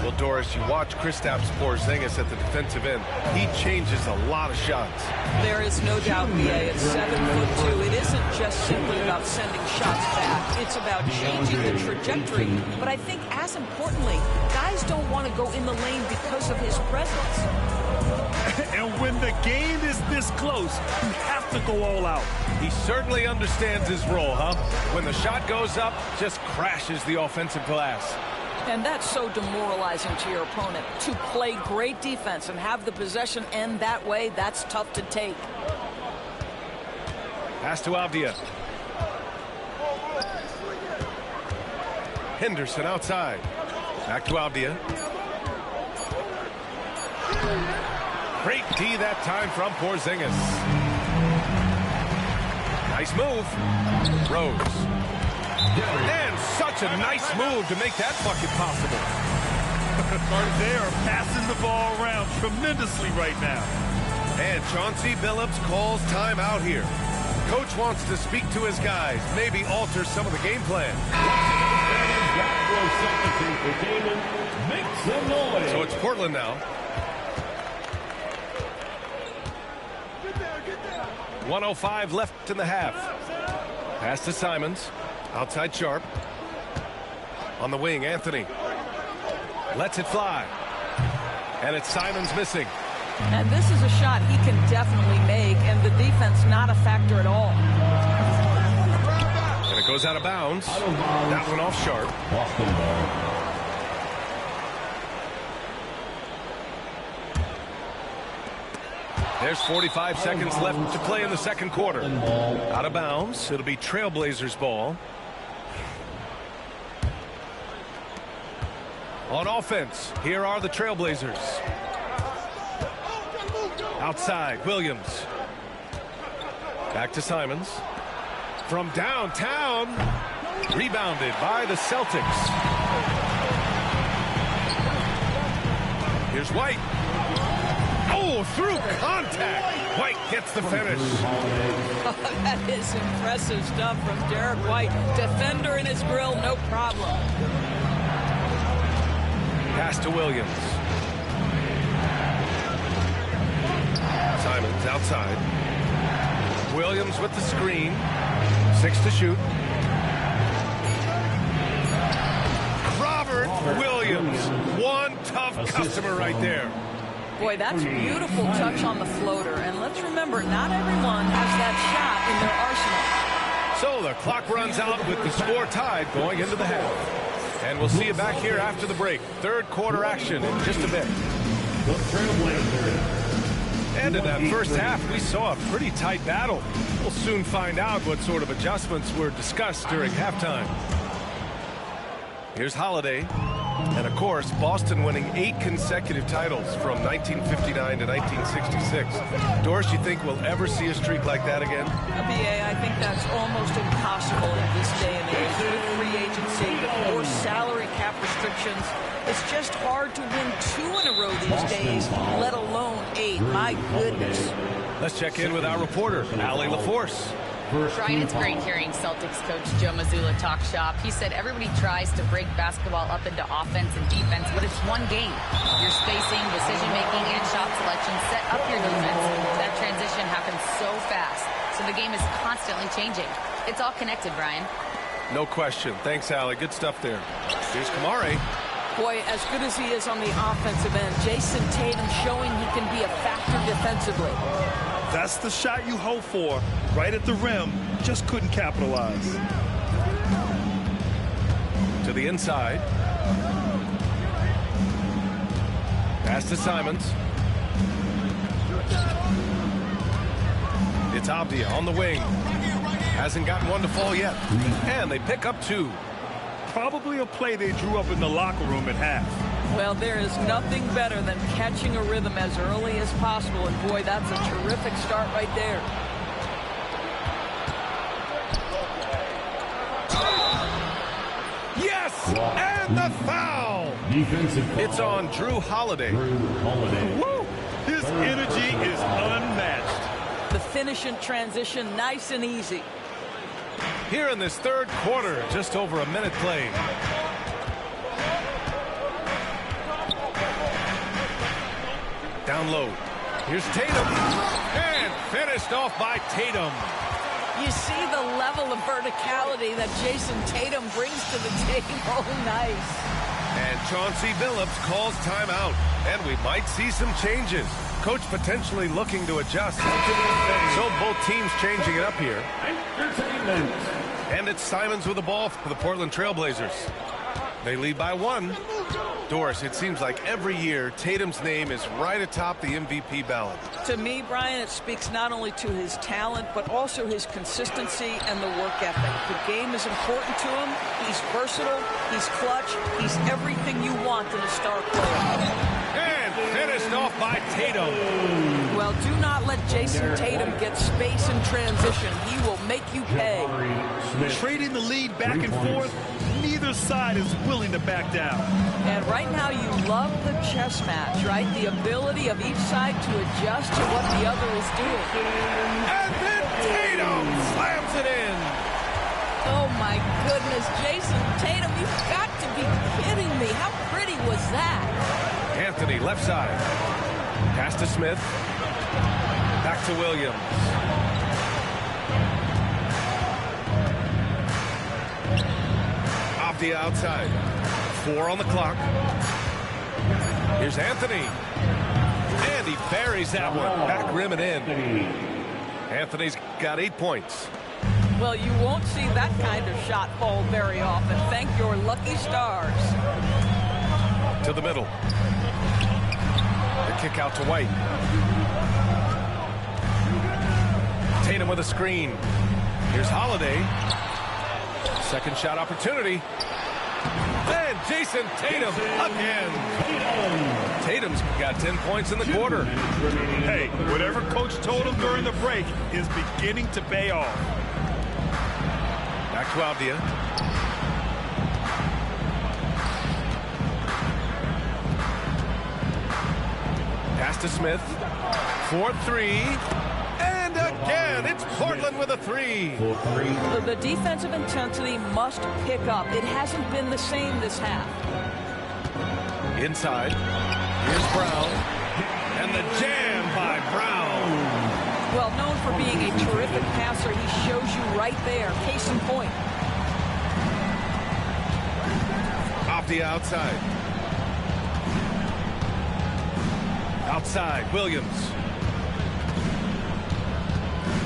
Well, Doris, you watch Kristaps Porzingis at the defensive end. He changes a lot of shots. There is no doubt, BA. At 7'2", it isn't just simply about sending shots back. It's about changing the trajectory. But I think, as importantly, guys don't want to go in the lane because of his presence. And when the game is this close, you have to go all out. He certainly understands his role, huh? When the shot goes up, just crashes the offensive glass. And that's so demoralizing to your opponent. To play great defense and have the possession end that way, that's tough to take. Pass to Avdia. Henderson outside. Back to Avdia. Great D that time from Porzingis. Nice move. Rose. And such a nice move to make that bucket possible. They are passing the ball around tremendously right now. And Chauncey Billups calls time out here. Coach wants to speak to his guys, maybe alter some of the game plan. So it's Portland now. 1:05 left in the half. Pass to Simons. Outside Sharp. On the wing, Anthony. Lets it fly. And it's Simons missing. And this is a shot he can definitely make, and the defense not a factor at all. And it goes out of bounds. That one off Sharp. There's 45 seconds left to play in the second quarter. Out of bounds. It'll be Trailblazers ball. On offense, here are the Trailblazers. Outside, Williams. Back to Simons. From downtown. Rebounded by the Celtics. Here's White. Oh, through contact. White gets the finish. Oh, that is impressive stuff from Derek White. Defender in his grill, no problem. Pass to Williams. Simons outside. Williams with the screen. 6 to shoot. Robert Williams. One tough customer right there. Boy, that's a beautiful touch on the floater. And let's remember, not everyone has that shot in their arsenal. So the clock runs out with the score tied going into the half. And we'll see you back here after the break. Third quarter action in just a bit. And in that first half, we saw a pretty tight battle. We'll soon find out what sort of adjustments were discussed during halftime. Here's Holiday. And, of course, Boston winning 8 consecutive titles from 1959 to 1966. Doris, you think we'll ever see a streak like that again? BA, I think that's almost impossible in this day and age. With free agency, with more salary cap restrictions, it's just hard to win 2 in a row these days, let alone 8. My goodness. Let's check in with our reporter, Allie LaForce. Brian, it's great hearing Celtics coach Joe Mazzulla talk shop. He said everybody tries to break basketball up into offense and defense, but it's one game. Your spacing, decision-making, and shot selection set up your defense. That transition happens so fast, so the game is constantly changing. It's all connected, Brian. No question. Thanks, Allie. Good stuff there. Here's Kamari. Boy, as good as he is on the offensive end, Jason Tatum showing he can be a factor defensively. That's the shot you hope for. Right at the rim, just couldn't capitalize. To the inside. Pass to Simons. It's Avdia on the wing. Hasn't gotten one to fall yet. And they pick up 2. Probably a play they drew up in the locker room at half. Well, there is nothing better than catching a rhythm as early as possible. And, boy, that's a terrific start right there. Yes! And the foul! It's on Drew Holiday. Woo! His energy is unmatched. The finish in transition, nice and easy. Here in this third quarter, just over a minute played. Down low. Here's Tatum. And finished off by Tatum. You see the level of verticality that Jason Tatum brings to the table. Nice. And Chauncey Billups calls timeout. And we might see some changes. Coach potentially looking to adjust. So both teams changing it up here. And it's Simons with the ball for the Portland Trailblazers. They lead by 1. Doris, it seems like every year Tatum's name is right atop the MVP ballot. To me, Brian, it speaks not only to his talent, but also his consistency and the work ethic. The game is important to him. He's versatile. He's clutch. He's everything you want in a star player. And finished off by Tatum. Well, do not let Jason Tatum get space in transition. He will make you pay. Trading the lead back and forth, neither side is willing to back down. And right now you love the chess match, right? The ability of each side to adjust to what the other is doing. And then Tatum slams it in. Oh, my goodness. Jason Tatum, you've got to be kidding me. How pretty was that? Anthony, left side. Pass to Smith. Back to Williams. Off the outside. 4 on the clock. Here's Anthony. And he buries that one. Back rim and in. Anthony's got 8 points. Well, you won't see that kind of shot fall very often. Thank your lucky stars. To the middle. The kick out to White. Tatum with a screen. Here's Holiday. Second shot opportunity. And Jason Tatum again. Tatum's got 10 points in the quarter. Hey, whatever coach told him during the break is beginning to pay off. Back to Avdia. Pass to Smith. 4-3. And again, it's Portland with a 3. The defensive intensity must pick up. It hasn't been the same this half. Inside. Here's Brown. And the jam by Brown. Well, known for being a terrific passer, he shows you right there. Case in point. Off the outside. Outside, Williams.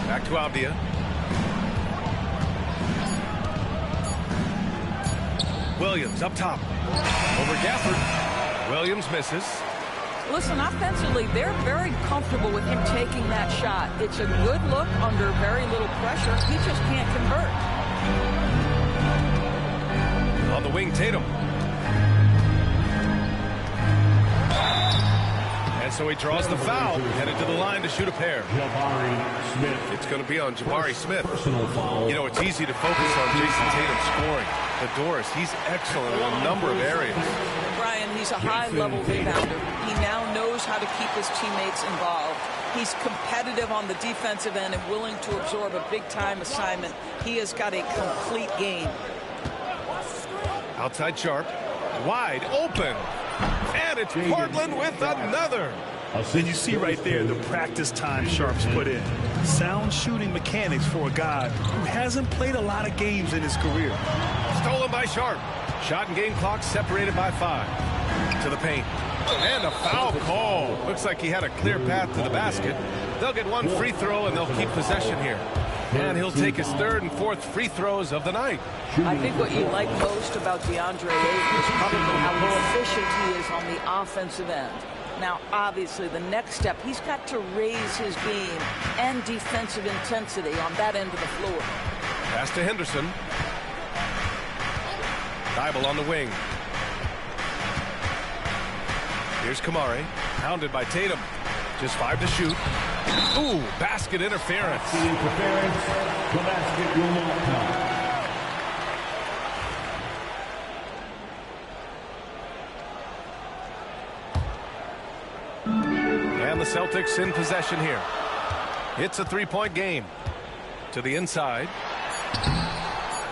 Back to Avdia. Williams up top. Over Gafford. Williams misses. Listen, offensively, they're very comfortable with him taking that shot. It's a good look under very little pressure. He just can't convert. On the wing, Tatum. And so he draws the foul, headed to the line to shoot a pair. Jabari Smith. It's going to be on Jabari Smith. Personal foul. You know, it's easy to focus on Jason Tatum scoring. But Doris, he's excellent in a number of areas. Brian, he's a high-level rebounder. He now knows how to keep his teammates involved. He's competitive on the defensive end and willing to absorb a big-time assignment. He has got a complete game. Outside Sharp. Wide open. And it's Portland with another. And you see right there the practice time Sharp's put in. Sound shooting mechanics for a guy who hasn't played a lot of games in his career. Stolen by Sharp. Shot and game clock separated by 5. To the paint. And a foul call. Looks like he had a clear path to the basket. They'll get one free throw and they'll keep possession here. And he'll take his 3rd and 4th free throws of the night. I think what you like most about DeAndre Ayton is probably how efficient he is on the offensive end. Now, obviously, the next step, he's got to raise his game and defensive intensity on that end of the floor. Pass to Henderson. Thibault on the wing. Here's Kamari, pounded by Tatum. Just 5 to shoot. Ooh, basket interference. The interference. The basket will not count. And the Celtics in possession here. It's a 3-point game. To the inside.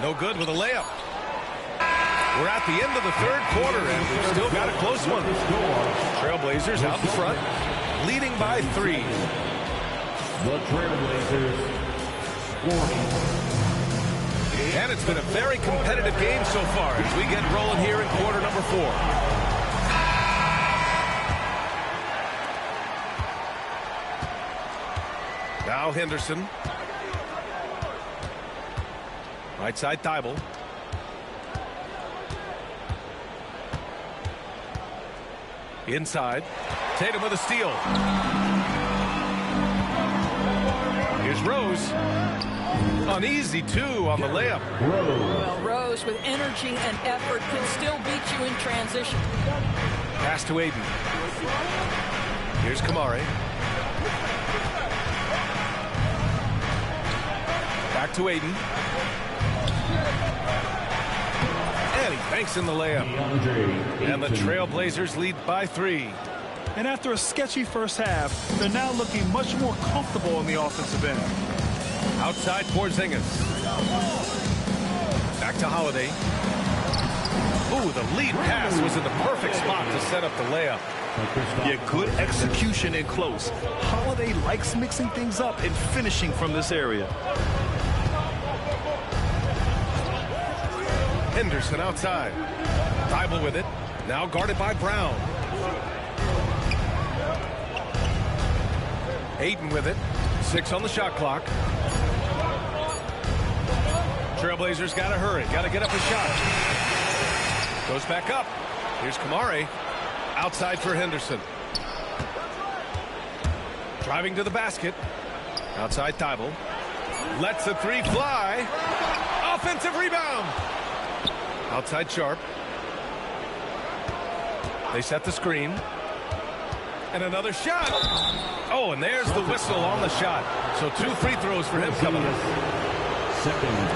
No good with a layup. We're at the end of the 3rd quarter, and we've still got a close one. Trailblazers out in front, leading by 3. The Trailblazers scoring. And it's been a very competitive game so far as we get rolling here in quarter number 4. Now Henderson. Right side Thibault. Inside. Tatum with a steal. Here's Rose. An easy 2 on the layup. Well, Rose with energy and effort can still beat you in transition. Pass to Ayton. Here's Kamari. Back to Ayton. And he banks in the layup. And the Trailblazers lead by 3. And after a sketchy first half, they're now looking much more comfortable on the offensive end. Outside Porzingis. Back to Holiday. Ooh, the lead pass was in the perfect spot to set up the layup. Yeah, good execution in close. Holiday likes mixing things up and finishing from this area. Henderson outside. Thibault with it. Now guarded by Brown. Ayton with it. 6 on the shot clock. Trailblazers got to hurry. Got to get up a shot. Goes back up. Here's Kamari. Outside for Henderson. Driving to the basket. Outside Thibault. Lets a 3 fly. Offensive rebound. Outside Sharp. They set the screen. And another shot. Oh, and there's the whistle on the shot. So 2 free throws for him coming up.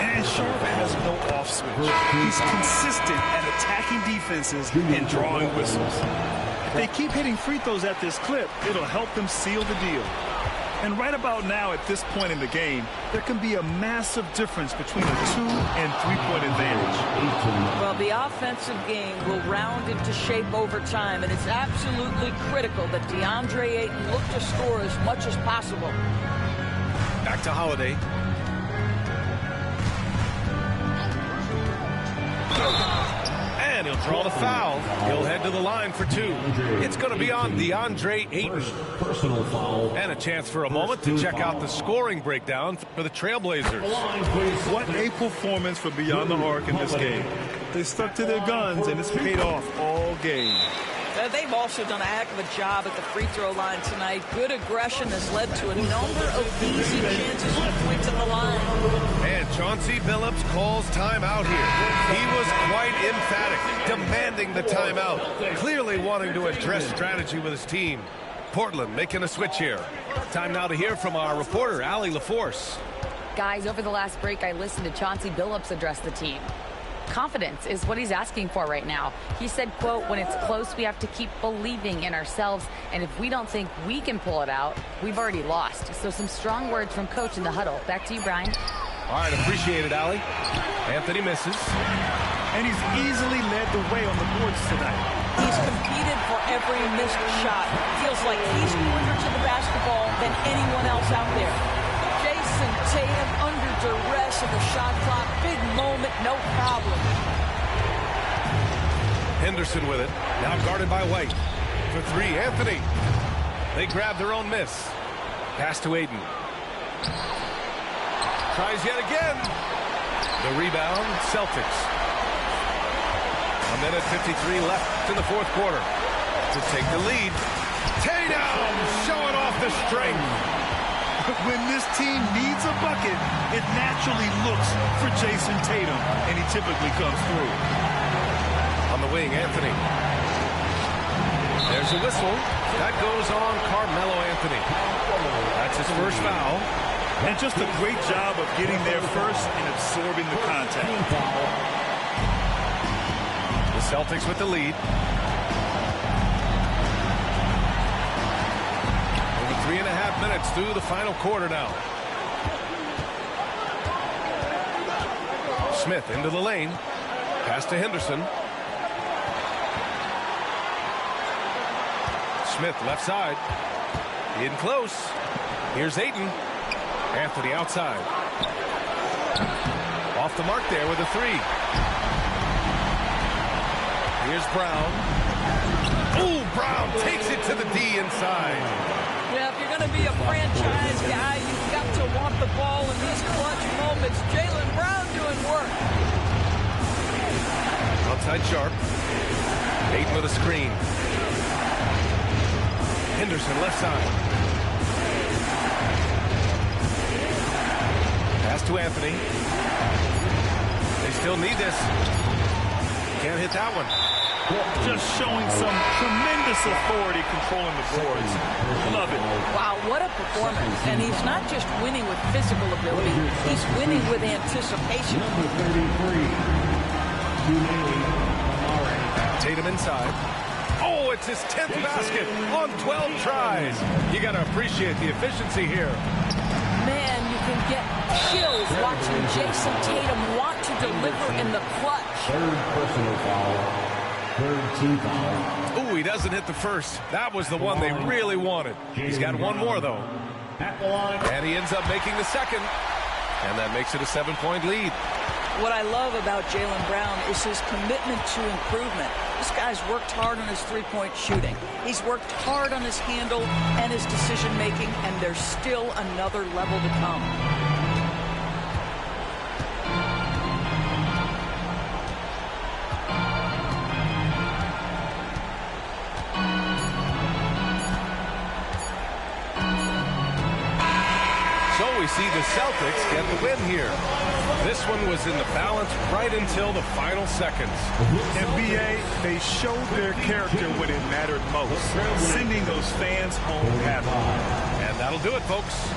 And Sharp has no off switch. He's consistent at attacking defenses and drawing whistles. If they keep hitting free throws at this clip, it'll help them seal the deal. And right about now, at this point in the game, there can be a massive difference between a 2- and 3-point advantage. Well, the offensive game will round into shape over time, and it's absolutely critical that DeAndre Ayton look to score as much as possible. Back to Holiday. And he'll He'll draw the foul. He'll head to the line for 2. It's going to be on DeAndre Ayton. Personal foul. And a chance for a moment to check out the scoring breakdown for the Trailblazers. What a performance for Beyond the Arc in this game. They stuck to their guns, and it's paid off all game. They've also done a heck of a job at the free throw line tonight. Good aggression has led to a number of easy chances for points at the line. And Chauncey Billups calls timeout here. He was quite emphatic, demanding the timeout, clearly wanting to address strategy with his team. Portland making a switch here. Time now to hear from our reporter, Allie LaForce. Guys, over the last break, I listened to Chauncey Billups address the team. Confidence is what he's asking for right now. He said, quote, when it's close, we have to keep believing in ourselves. And if we don't think we can pull it out, we've already lost. So some strong words from coach in the huddle. Back to you, Brian. All right, appreciate it, Allie. Anthony misses. And he's easily led the way on the boards tonight. He's competed for every missed shot. Feels like he's quicker to the basketball than anyone else out there. Jason Tatum under duress of the shot clock. Big moment, no problem. Henderson with it. Now guarded by White. For 3, Anthony. They grab their own miss. Pass to Ayton. Tries yet again. The rebound, Celtics. A minute 53 left in the fourth quarter. To take the lead. Tatum showing off the strength. When this team needs a bucket, it naturally looks for Jason Tatum, and he typically comes through. On the wing, Anthony. There's a whistle. That goes on Carmelo Anthony. That's his first foul. And just a great job of getting there first and absorbing the contact. The Celtics with the lead. 3.5 minutes through the final quarter now. Smith into the lane. Pass to Henderson. Smith left side. In close. Here's Ayton. Anthony outside. Off the mark there with a 3. Here's Brown. Ooh, Brown takes it to the D inside. Yeah, if you're going to be a franchise guy, you've got to want the ball in these clutch moments. Jaylen Brown doing work. Outside Sharp. Ayton with a screen. Henderson left side. Pass to Anthony. They still need this. Can't hit that one. Just showing some tremendous authority controlling the boards. Love it. Wow, what a performance. And he's not just winning with physical ability, he's winning with anticipation. Tatum inside. Oh, it's his 10th basket on 12 tries. You got to appreciate the efficiency here. Man, you can get chills watching Jason Tatum want to deliver in the clutch. Third personal foul. Third team foul. Ooh, he doesn't hit the first. That was the one they really wanted. He's got one more, though. And he ends up making the second. And that makes it a 7-point lead. What I love about Jaylen Brown is his commitment to improvement. This guy's worked hard on his three-point shooting. He's worked hard on his handle and his decision-making, and there's still another level to come. So we see the Celtics get the win here. This one was in the balance right until the final seconds. NBA, they showed their character when it mattered most, sending those fans home happy. And that'll do it, folks.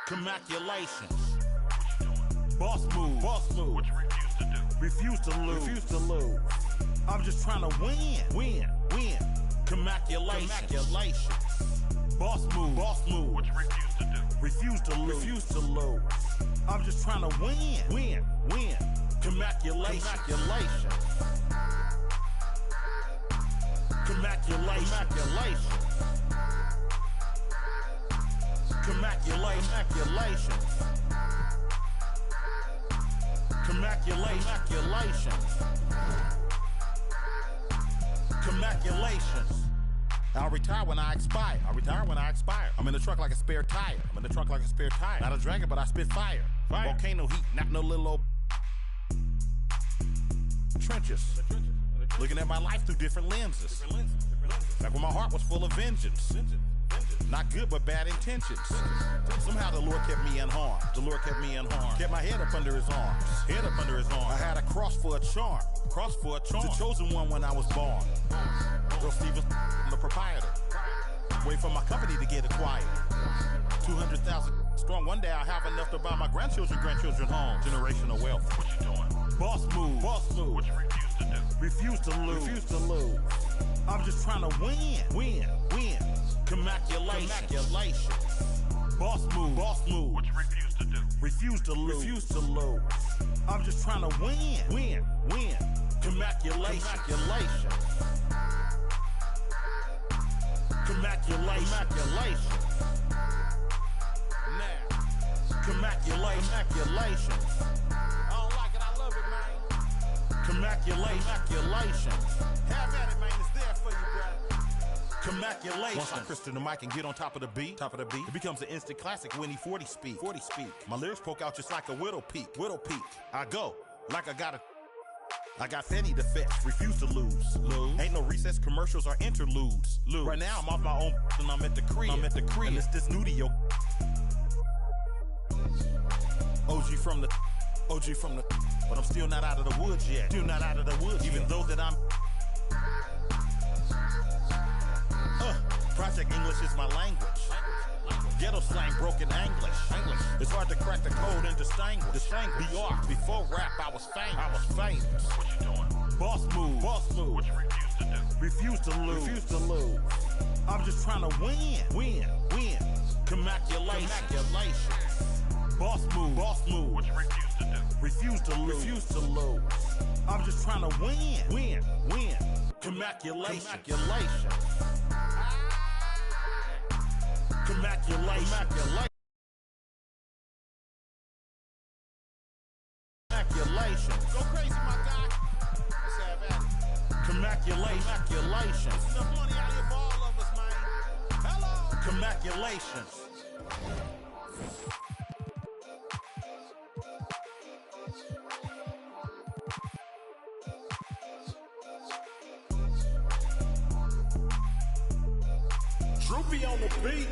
Congratulations. Boss move. Boss move. What you refuse to do? Refuse to lose. I'm just trying to win. Congratulations. Boss move. Boss move. What you refuse to do? Refuse to lose. I'm just trying to win. Congratulations. Congratulations. I'll retire when I expire. I'm in the truck like a spare tire. Not a dragon, but I spit fire. Volcano heat, not no little old trenches. Looking at my life through different lenses. Like when my heart was full of vengeance. Not good, but bad intentions. Somehow the Lord kept me unharmed. Kept my head up under his arms. I had a cross for a charm. The chosen one when I was born. Earl Stevens, the proprietor. Wait for my company to get acquired. 200,000 strong. One day I'll have enough to buy my grandchildren homes. Generational wealth. What you doing? Boss move. What you refuse to do? Refuse to lose. I'm just trying to win. Congratulations. Boss move. What you refuse to do? Refuse to lose. I'm just trying to win. Congratulations. Congratulations. I don't like it, I love it, man. Congratulations. Have at it, man. It's there for you, bro. Congratulations. Once I crystal the mic and get on top of the beat, it becomes an instant classic when he 40 speak. My lyrics poke out just like a widow peak. I go like I got Fetty to fetch, refuse to lose. Ain't no recess commercials or interludes. Right now I'm off my own and I'm at the crib. And it's this new to your OG from the, but I'm still not out of the woods yet. Even though that I'm Project English is my language. Ghetto slang, broken English. It's hard to crack the code and distinguish. BR, before rap, I was famous. What you doing? Boss move. What you refuse to do? Refuse to lose. I'm just trying to win. Congratulations. Boss move. What you refuse to do? Refuse to lose. I'm just trying to win. Congratulations. Go crazy, my guy. Let's have at it. Congratulations. There's enough money out here for all of us, man. Hello. Congratulations. Droopy on the beat.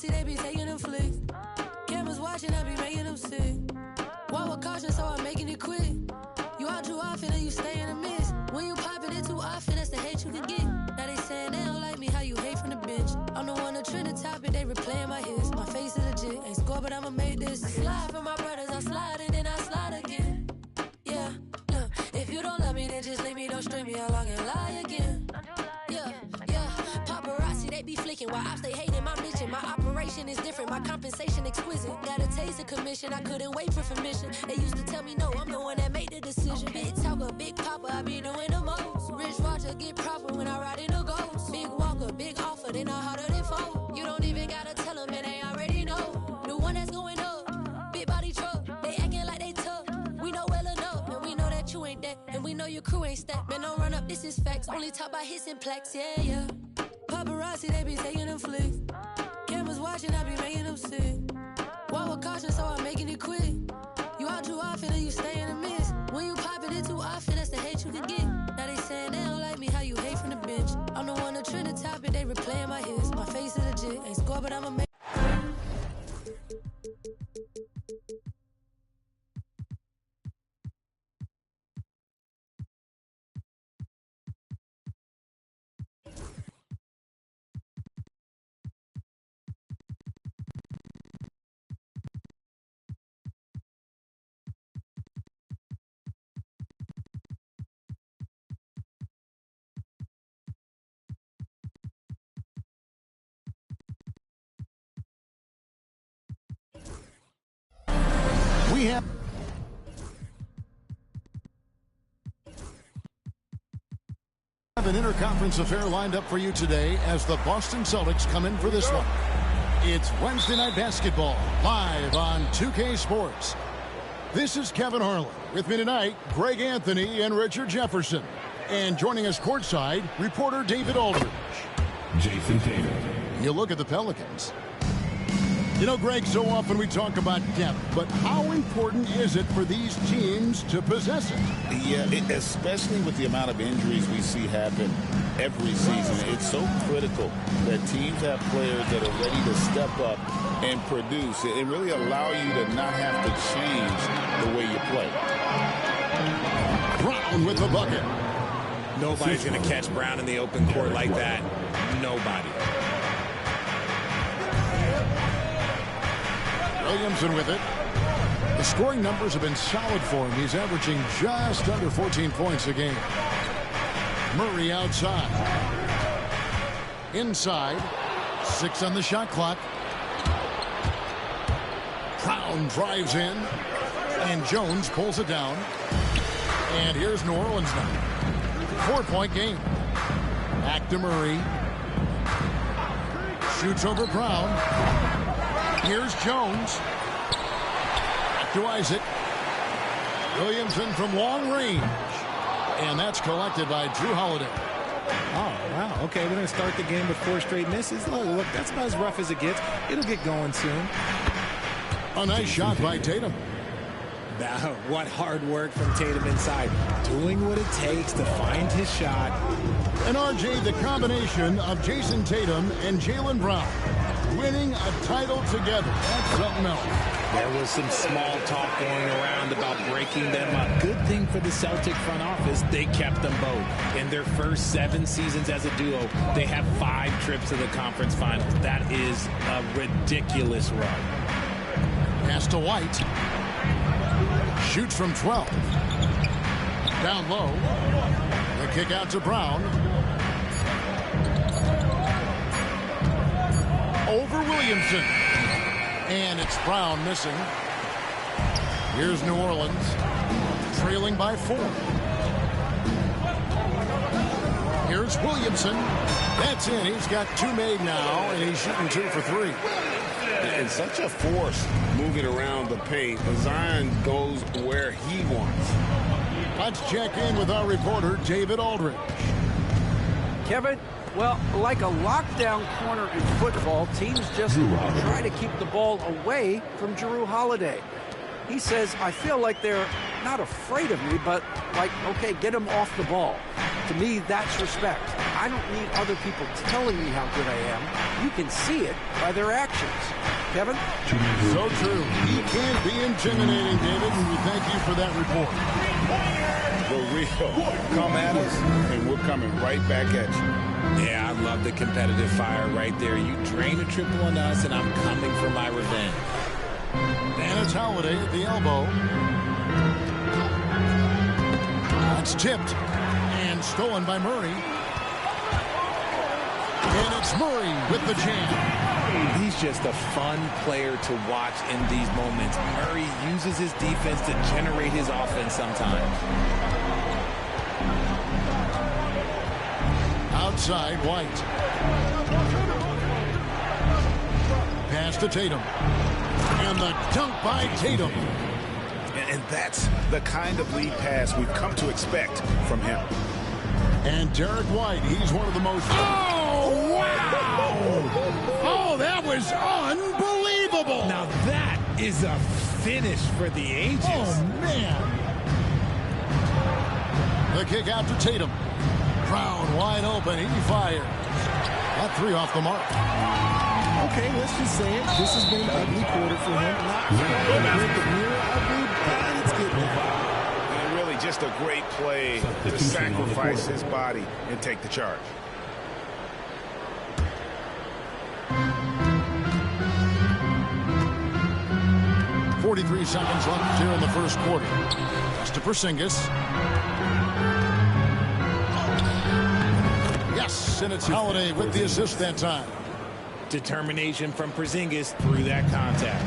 They be taking them flicks. Cameras watching, I be making them sick. Walk with caution, so I'm making it quick. You out too often and you stay in the mist. When you popping it too often, that's the hate you can get. Now they saying they don't like me, how you hate from the bench. I'm the one to trend the topic, they replaying my hits. My face is legit, ain't score, but I'ma make this. I slide for my brothers, I slide and then I slide again. Yeah, look, if you don't love me, then just leave me, don't string me along and lie again. Yeah, paparazzi, they be flicking while I stay hating my mission. My operation is different, my compensation exquisite. Got a taste of commission, I couldn't wait for permission. They used to tell me no, I'm the one that made the decision. Big talker, big papa, I be doing the most. Rich Roger, get proper when I ride in the ghost. Big walker, big offer, they know harder than fold. You don't even gotta tell them and they already know. is facts. Only top by hits and plaques, yeah, yeah. Paparazzi, they be taking them flicks. Cameras watching, I be making them sick. Walk with caution, so I'm making it quick. You out too often and you stay in the mist. When you popping it too often, that's the hate you can get. Now they saying they don't like me, how you hate from the bench. I'm the one that trend the topic, they replaying my hits. My face is legit, ain't score, but I'ma make. We have an interconference affair lined up for you today as the Boston Celtics come in for this one. It's Wednesday Night Basketball, live on 2K Sports. This is Kevin Harlan. With me tonight, Greg Anthony and Richard Jefferson. And joining us courtside, reporter David Aldridge. Jason Tatum. You look at the Pelicans. You know, Greg, so often we talk about depth, but how important is it for these teams to possess it? Yeah, especially with the amount of injuries we see happen every season. It's so critical that teams have players that are ready to step up and produce and really allow you to not have to change the way you play. Brown with the bucket. Nobody's going to catch Brown in the open court like that. Nobody. Williamson with it. The scoring numbers have been solid for him. He's averaging just under 14 points a game. Murray outside. Inside. 6 on the shot clock. Brown drives in. And Jones pulls it down. And here's New Orleans now. 4-point game. Back to Murray. Shoots over Brown. Here's Jones. Back to Isaac. Williamson from long range. And that's collected by Drew Holiday. Oh, wow. Okay, we're going to start the game with 4 straight misses. Look, that's about as rough as it gets. It'll get going soon. A nice shot by Tatum. What hard work from Tatum inside. Doing what it takes to find his shot. And RJ, the combination of Jason Tatum and Jaylen Brown winning a title together. That's something else. There was some small talk going around about breaking them up. Good thing for the Celtic front office, they kept them both. In their first 7 seasons as a duo, they have 5 trips to the conference finals. That is a ridiculous run. Pass to White. Shoots from 12. Down low. The kick out to Brown. Over Williamson. And it's Brown missing. Here's New Orleans. Trailing by 4. Here's Williamson. That's in. He's got 2 made now, and he's shooting 2 for 3. And such a force moving around the paint. Zion goes where he wants. Let's check in with our reporter, David Aldridge. Kevin, well, like a lockdown corner in football, teams just try to keep the ball away from Jrue Holiday. He says, I feel like they're not afraid of me, but like, okay, get him off the ball. To me, that's respect. I don't need other people telling me how good I am. You can see it by their actions. Kevin? So true. He can be intimidating, David, and we thank you for that report. For real. Come at us, and we're coming right back at you. Yeah, I love the competitive fire right there. You drain a triple on us, and I'm coming for my revenge. And it's Holiday at the elbow. That's tipped and stolen by Murray. And it's Murray with the jam. He's just a fun player to watch in these moments. Murray uses his defense to generate his offense sometimes. Outside, White. Pass to Tatum. And the dunk by Tatum. And that's the kind of lead pass we've come to expect from him. And Derek White, he's one of the most... Oh, wow! Oh, that was unbelievable! Now that is a finish for the ages. Oh, man. The kick out to Tatum. Brown wide open. He fires. That three off the mark. Okay, let's just say it. This has been an ugly quarter for him. Not near ugly, but it's getting there. And really just a great play to sacrifice his body and take the charge. .43 seconds left here in the first quarter. Pass to Porzingis. Yes, and it's Holiday with the assist that time. Determination from Porzingis through that contact.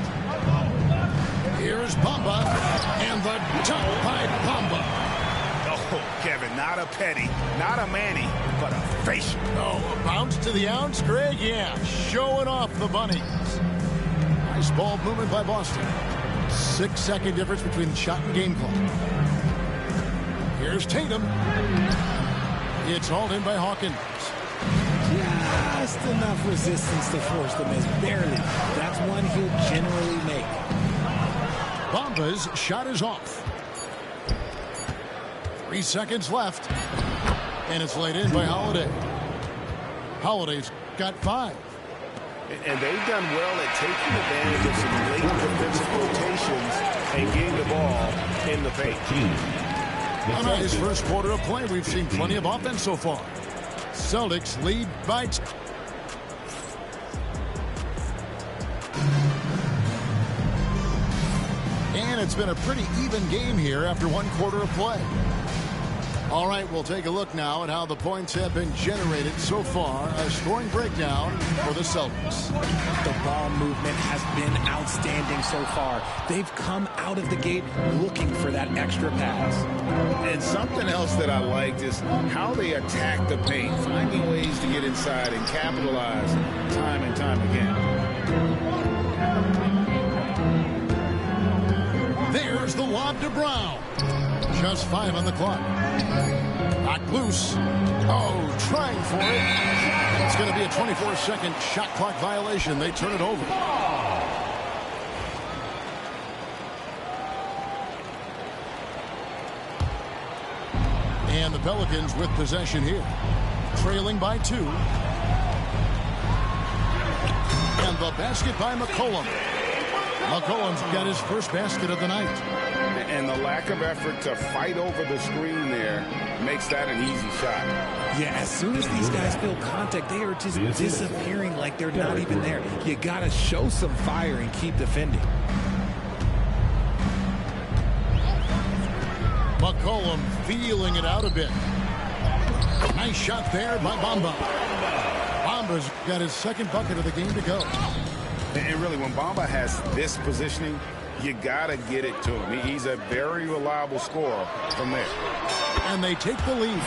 Here's Bamba, and the dunk by Bamba. Oh, Kevin, not a Petty, not a Manny, but a facial. Oh, a bounce to the ounce, Greg? Yeah, showing off the bunnies. Nice ball movement by Boston. 6-second difference between the shot and game clock. Here's Tatum. It's hauled in by Hawkins. Just enough resistance to force the miss. Barely. That's one he'll generally make. Bamba's shot is off. 3 seconds left. And it's laid in by Holiday. Holiday's got 5. And they've done well at taking advantage of some late defensive rotations and getting the ball in the paint. On his first quarter of play, we've seen plenty of offense so far. Celtics lead by 2. And it's been a pretty even game here after 1 quarter of play. All right, we'll take a look now at how the points have been generated so far. A scoring breakdown for the Celtics. The ball movement has been outstanding so far. They've come out of the gate looking for that extra pass. And something else that I liked is how they attack the paint, finding ways to get inside and capitalize time and time again. There's the lob to Brown. Just 5 on the clock. Knocked loose. Oh, trying for it. It's going to be a 24-second shot clock violation. They turn it over. And the Pelicans with possession here. Trailing by 2. And the basket by McCollum. McCollum's got his first basket of the night. And the lack of effort to fight over the screen there makes that an easy shot. Yeah, as soon as these guys feel contact, they are just disappearing like they're not even there. You got to show some fire and keep defending. McCollum feeling it out a bit. Nice shot there by Bamba. Bamba's got his second bucket of the game to go. And really, when Bamba has this positioning, you got to get it to him. He's a very reliable scorer from there. And they take the lead.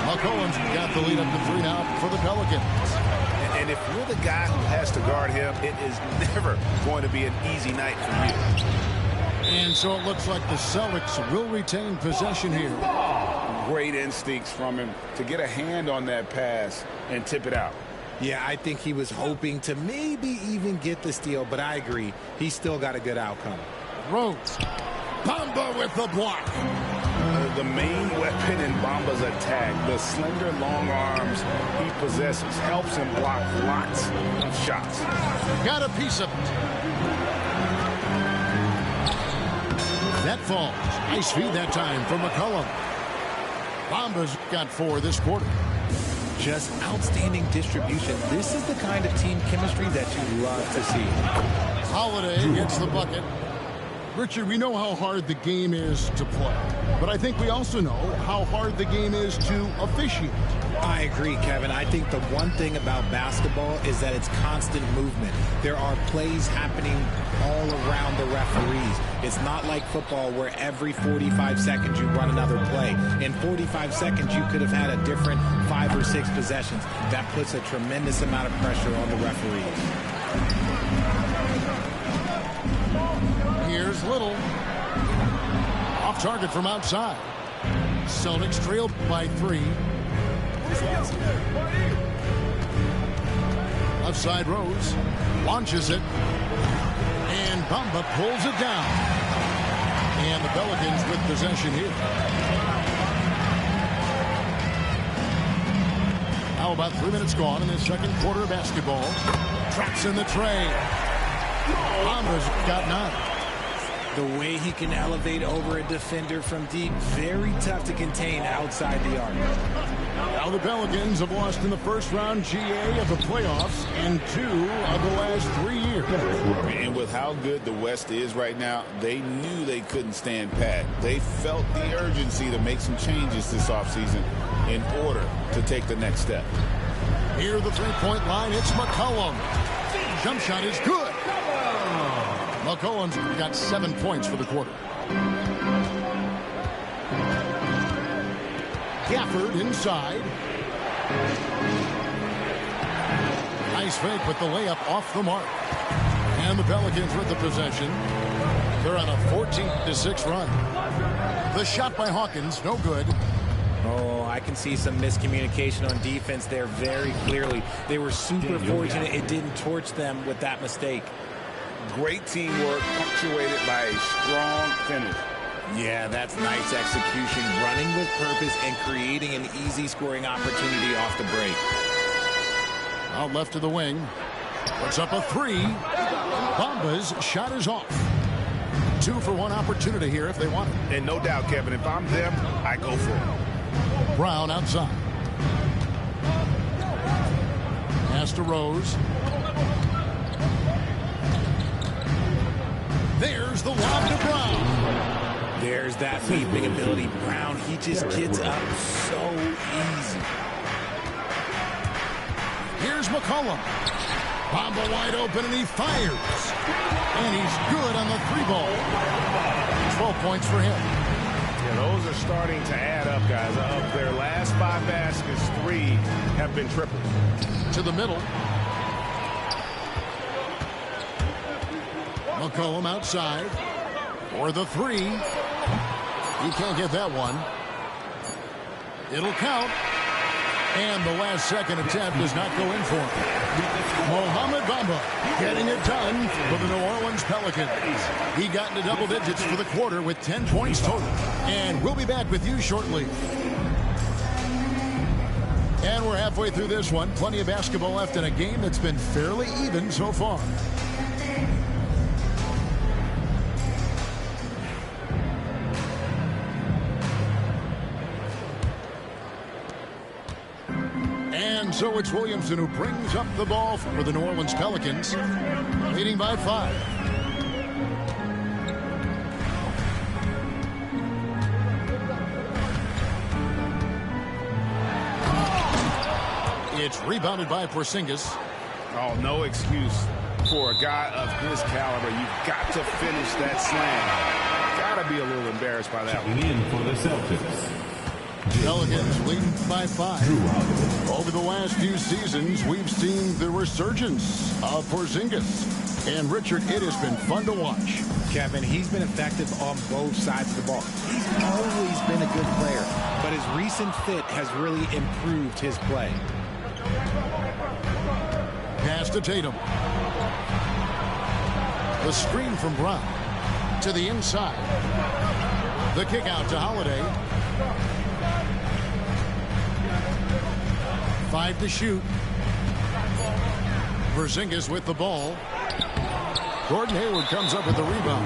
McCollum's got the lead up to 3 now for the Pelicans. And if you're the guy who has to guard him, it is never going to be an easy night for you. And so it looks like the Celtics will retain possession here. Great instincts from him to get a hand on that pass and tip it out. Yeah, I think he was hoping to maybe even get the steal, but I agree. He's still got a good outcome. Rhodes. Bamba with the block. The main weapon in Bamba's attack, the slender long arms he possesses, helps him block lots of shots. Got a piece of it. That falls. Nice feed that time from McCollum. Bamba's got 4 this quarter. Just outstanding distribution. This is the kind of team chemistry that you love to see. Holiday gets the bucket. Richard, we know how hard the game is to play, but I think we also know how hard the game is to officiate. I agree, Kevin. I think the one thing about basketball is that it's constant movement. There are plays happening all around the referees. It's not like football where every 45 seconds you run another play. In 45 seconds, you could have had a different 5 or 6 possessions. That puts a tremendous amount of pressure on the referees. Here's Little. Off target from outside. Celtics trailed by 3. Left side Rose. Launches it. And Bamba pulls it down. And the Pelicans with possession here. Now about 3 minutes gone in the second quarter of basketball. Traps in the tray. Bamba's got 9. The way he can elevate over a defender from deep, very tough to contain outside the arc. Now the Pelicans have lost in the first round GA of the playoffs in 2 of the last 3 years. And with how good the West is right now, they knew they couldn't stand pat. They felt the urgency to make some changes this offseason in order to take the next step. Near the three-point line, it's McCollum. Jump shot is good. McCollum's got 7 points for the quarter. Gafford inside. Nice fake with the layup off the mark. And the Pelicans with the possession. They're on a 14-6 run. The shot by Hawkins, no good. Oh, I can see some miscommunication on defense there very clearly. They were super fortunate it didn't torch them with that mistake. Great teamwork punctuated by a strong finish. Yeah, that's nice execution, running with purpose and creating an easy scoring opportunity off the break. Out left to the wing. Puts up a 3. Bamba's shot is off. 2 for 1 opportunity here if they want it. And no doubt, Kevin, if I'm them, I go for it. Brown outside. Pass to Rose. There's the lob to Brown. There's that leaping ability. Brown, he just gets up so easy. Here's McCollum. Bamba wide open, and he fires. And he's good on the 3-ball. 12 points for him. Yeah, those are starting to add up, guys. Of their last 5 baskets, 3 have been triples. To the middle. McCollum outside for the 3. He can't get that one. It'll count. And the last second attempt does not go in for him. Mohamed Bamba getting it done for the New Orleans Pelicans. He got into double digits for the quarter with 10 points total. And we'll be back with you shortly. And we're halfway through this one. Plenty of basketball left in a game that's been fairly even so far. And so it's Williamson who brings up the ball for the New Orleans Pelicans, leading by 5. It's rebounded by Porzingis. Oh, no excuse for a guy of his caliber. You've got to finish that slam. Got to be a little embarrassed by that one. In for the Celtics. Pelicans leading by 5. Over the last few seasons, we've seen the resurgence of Porzingis. And Richard, it has been fun to watch. Kevin, he's been effective on both sides of the ball. He's always been a good player, but his recent fit has really improved his play. Pass to Tatum. The screen from Brown to the inside. The kick out to Holiday. 5 to shoot. Porzingis with the ball. Gordon Hayward comes up with the rebound.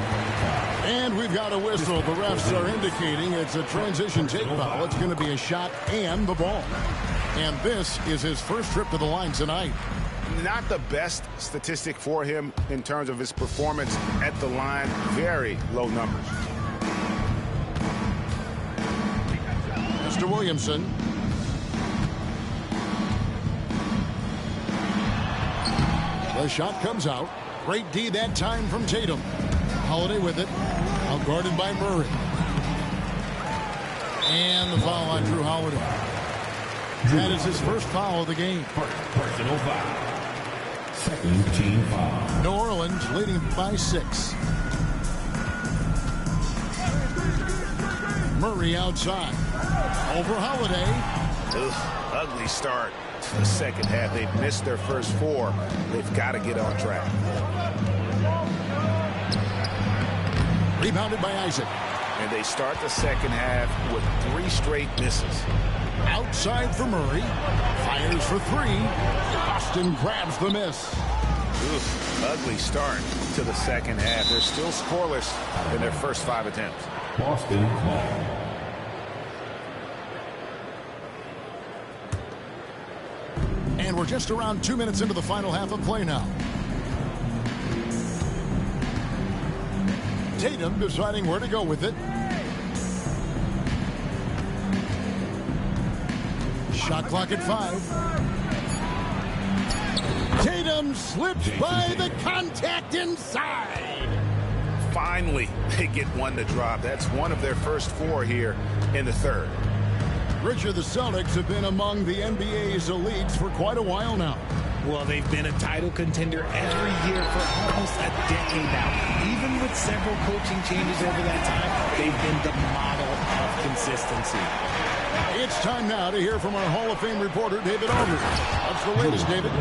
And we've got a whistle. The refs are indicating it's a transition take foul. It's going to be a shot and the ball. And this is his first trip to the line tonight. Not the best statistic for him in terms of his performance at the line. Very low numbers. Mr. Williamson. The shot comes out. Great D that time from Tatum. Holiday with it. Out guarded by Murray. And the foul on Drew Holiday. That is his first foul of the game. Personal foul. Second team foul. New Orleans leading by 6. Murray outside. Over Holiday. Ugh, ugly start to the second half. They've missed their first 4. They've got to get on track. Rebounded by Isaac. And they start the second half with 3 straight misses. Outside for Murray. Fires for 3. Boston grabs the miss. Oof, ugly start to the second half. They're still scoreless in their first 5 attempts. Boston ball. And we're just around 2 minutes into the final half of play now. Tatum deciding where to go with it. Shot clock at 5. Tatum slips by the contact inside. Finally, they get one to drop. That's one of their first 4 here in the third. Richard, the Celtics have been among the NBA's elites for quite a while now. Well, they've been a title contender every year for almost a decade now. Even with several coaching changes over that time, they've been the model of consistency. It's time now to hear from our Hall of Fame reporter, David Aldridge. What's the latest, David?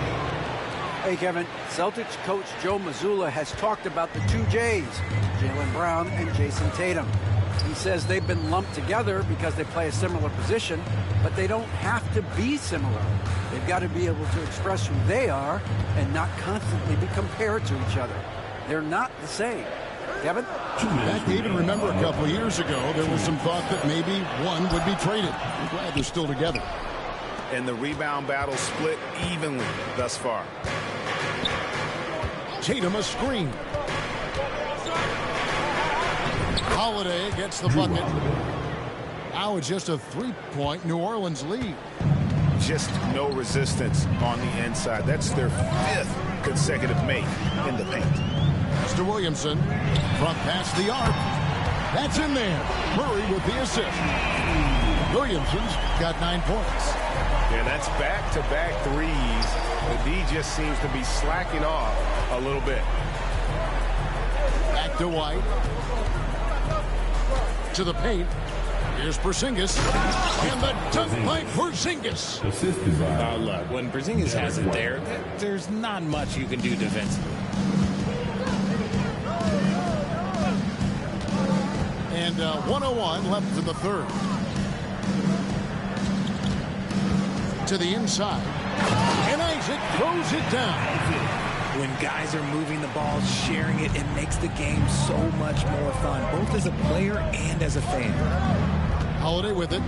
Hey, Kevin. Celtics coach Joe Mazzulla has talked about the 2 J's, Jaylen Brown and Jason Tatum. He says they've been lumped together because they play a similar position, but they don't have to be similar. They've got to be able to express who they are and not constantly be compared to each other. They're not the same. Kevin? Back to even remember a couple of years ago, there was some thought that maybe one would be traded. I'm glad they're still together. And the rebound battle split evenly thus far. Tatum a screen. Holiday gets the bucket. Now it's just a 3-point New Orleans lead. Just no resistance on the inside. That's their 5th consecutive make in the paint. Mr. Williamson, front past the arc. That's in there. Murray with the assist. Williamson's got 9 points. Yeah, that's back-to-back threes. The D just seems to be slacking off a little bit. Back to White. To the paint. Here's Porzingis. And the dunk by Porzingis. Look, when Porzingis has it there, there's not much you can do defensively. And 101 left in the third. To the inside. And Isaac throws it down. When guys are moving the ball, sharing it, it makes the game so much more fun, both as a player and as a fan. Holiday with it.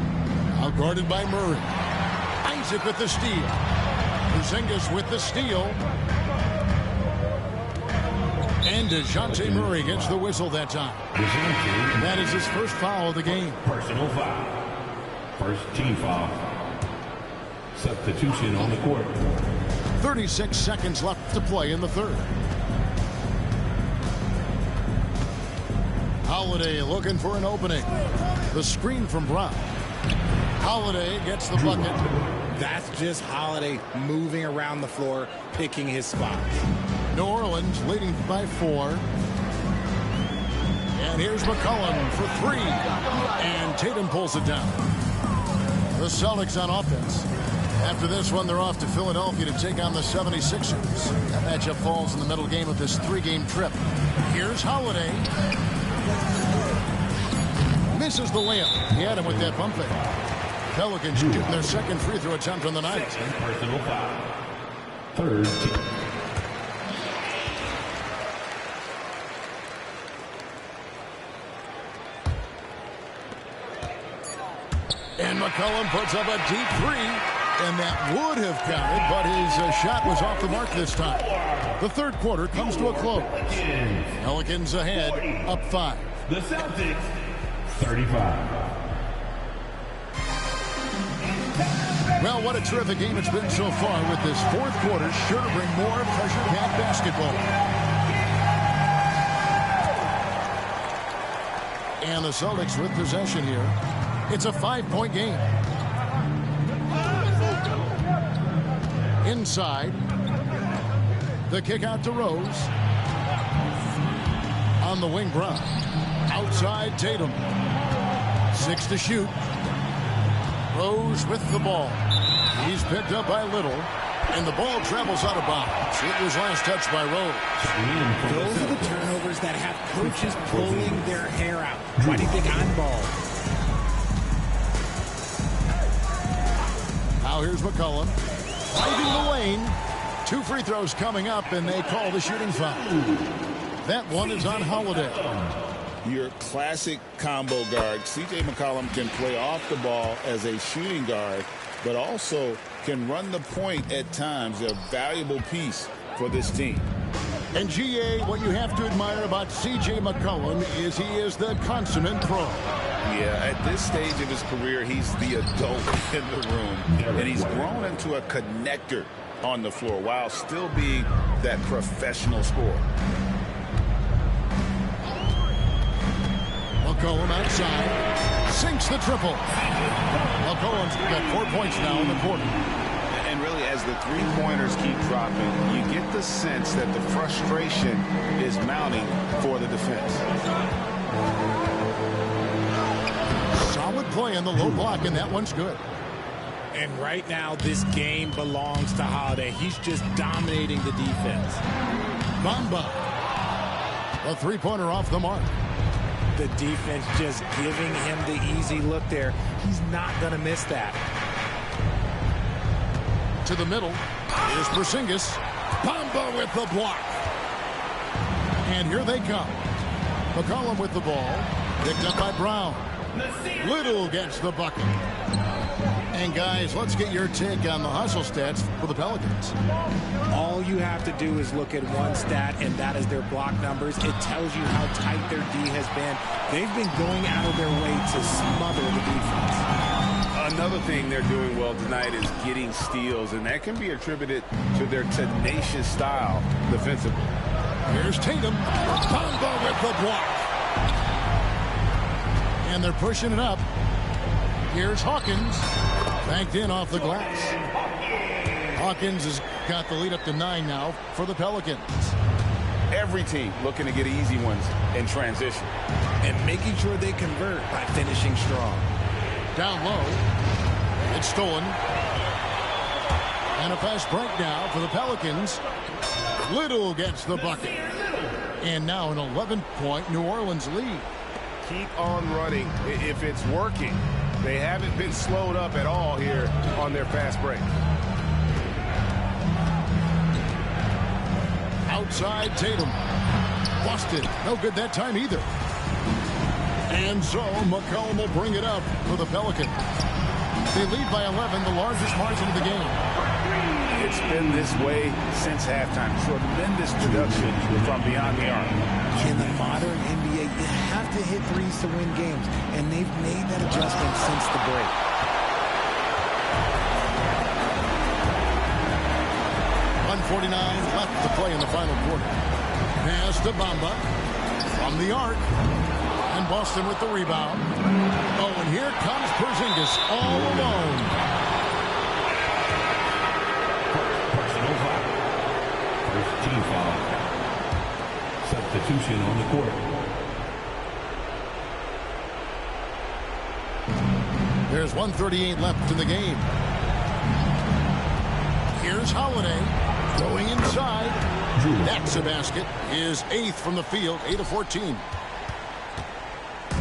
Out guarded by Murray. Isaac with the steal. Porzingis with the steal. And DeJounte Murray gets the whistle that time. That is his first foul of the game. Personal foul. First team foul. Substitution on the court. 36 seconds left to play in the third. Holiday looking for an opening. The screen from Brown. Holiday gets the bucket. That's just Holiday moving around the floor, picking his spots. New Orleans leading by 4. And here's McCollum for 3. And Tatum pulls it down. The Celtics on offense. After this one, they're off to Philadelphia to take on the 76ers. That matchup falls in the middle game of this 3-game trip. Here's Holiday. Misses the layup. He had him with that pump fake. Pelicans shooting their second free throw attempt on the night. Personal foul. Third team. And McCollum puts up a deep 3. And that would have counted, but his shot was off the mark this time. The third quarter comes to a close. Pelicans ahead, up 5. The Celtics, 35. Well, what a terrific game it's been so far, with this fourth quarter sure to bring more pressure-packed basketball. And the Celtics with possession here. It's a 5-point game. Inside. The kick out to Rose. On the wing, Brown. Outside, Tatum. 6 to shoot. Rose with the ball. He's picked up by Little. And the ball travels out of bounds. It was last touched by Rose. Those are the turnovers that have coaches pulling their hair out. Why do you think I'm bald? Now here's McCollum. Driving the lane. 2 free throws coming up, and they call the shooting foul. That one is on Holiday. Your classic combo guard. C.J. McCollum can play off the ball as a shooting guard, but also can run the point at times. A valuable piece for this team. And GA, what you have to admire about C.J. McCollum is he is the consummate pro. Yeah, at this stage of his career, he's the adult in the room. And he's grown into a connector on the floor while still being that professional scorer. McCollum outside. Sinks the triple. McCollum's got 4 points now in the quarter. And really, as the three-pointers keep dropping, you get the sense that the frustration is mounting for the defense. Solid play in the low block, and that one's good. And right now, this game belongs to Holiday. He's just dominating the defense. Bamba. A three-pointer off the mark. The defense just giving him the easy look there. He's not going to miss that. To the middle is Porzingis. Bamba with the block. And here they come. McCollum with the ball. Picked up by Brown. Little gets the bucket. And guys, let's get your take on the hustle stats for the Pelicans. All you have to do is look at one stat, and that is their block numbers. It tells you how tight their D has been. They've been going out of their way to smother the defense. Another thing they're doing well tonight is getting steals, and that can be attributed to their tenacious style defensively. Here's Tatum. Bamba with the block. And they're pushing it up. Here's Hawkins. Banked in off the glass. Hawkins has got the lead up to 9 now for the Pelicans. Every team looking to get easy ones in transition. And making sure they convert by finishing strong. Down low. It's stolen. And a fast break now for the Pelicans. Little gets the bucket. And now an 11-point New Orleans lead. Keep on running if it's working. They haven't been slowed up at all here on their fast break. Outside Tatum. Busted. No good that time either. And so McCollum will bring it up for the Pelicans. They lead by 11, the largest margin of the game. It's been this way since halftime. Tremendous production from beyond the arc. In the modern NBA, you have to hit threes to win games, and they've made that adjustment since the break. .149 left to play in the final quarter. Pass to Bamba from the arc. And Boston with the rebound. Oh, and here comes Porzingis all alone. Personal foul. First team foul. Substitution on the court. There's 1:38 left in the game. Here's Holiday going inside. That's a basket. His 8th from the field, 8 of 14.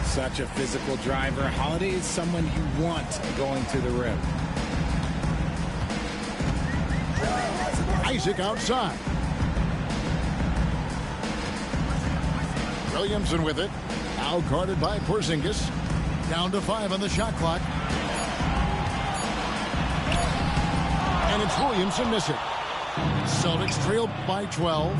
Such a physical driver. Holiday is someone you want going to the rim. Isaac outside. Williamson with it. Now guarded by Porzingis. Down to 5 on the shot clock. And it's Williamson missing. Celtics trail by 12.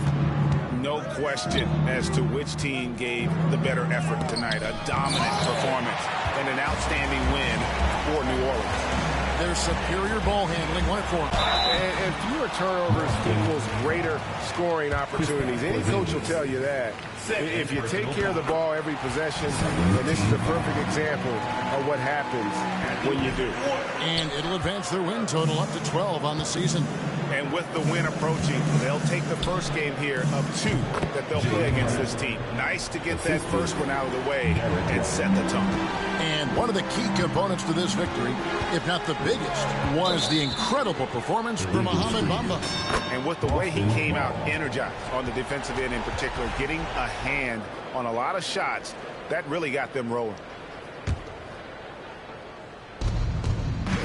No question as to which team gave the better effort tonight. A dominant performance and an outstanding win for New Orleans. Their superior ball handling went for them. And fewer turnovers equals greater scoring opportunities. Any coach will tell you that. If you take care of the ball every possession, and this is a perfect example of what happens when you do. And it'll advance their win total up to 12 on the season. And with the win approaching, they'll take the first game here of 2 that they'll play against this team. Nice to get that first one out of the way and set the tone. And one of the key components to this victory, if not the biggest, was the incredible performance from Mohamed Bamba. And with the way he came out energized on the defensive end in particular, getting a hand on a lot of shots, that really got them rolling.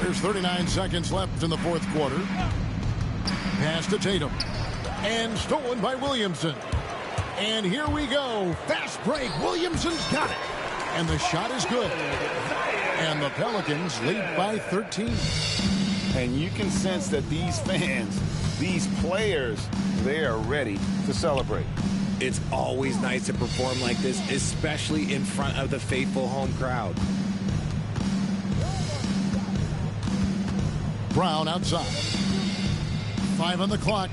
There's 39 seconds left in the fourth quarter. Pass to Tatum. And stolen by Williamson. And here we go. Fast break. Williamson's got it. And the shot is good. And the Pelicans lead by 13. And you can sense that these fans, these players, they are ready to celebrate. It's always nice to perform like this, especially in front of the faithful home crowd. Brown outside. 5 on the clock.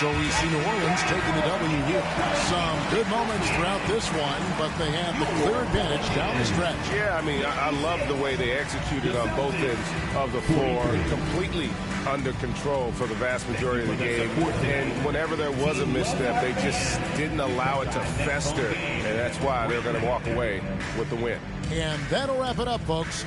So we see New Orleans taking the W here. Some good moments throughout this one, but they have the clear advantage down the stretch. Yeah, I mean, I love the way they executed on both ends of the floor. Completely under control for the vast majority of the game. And whenever there was a misstep, they just didn't allow it to fester. And that's why they're going to walk away with the win. And that'll wrap it up, folks.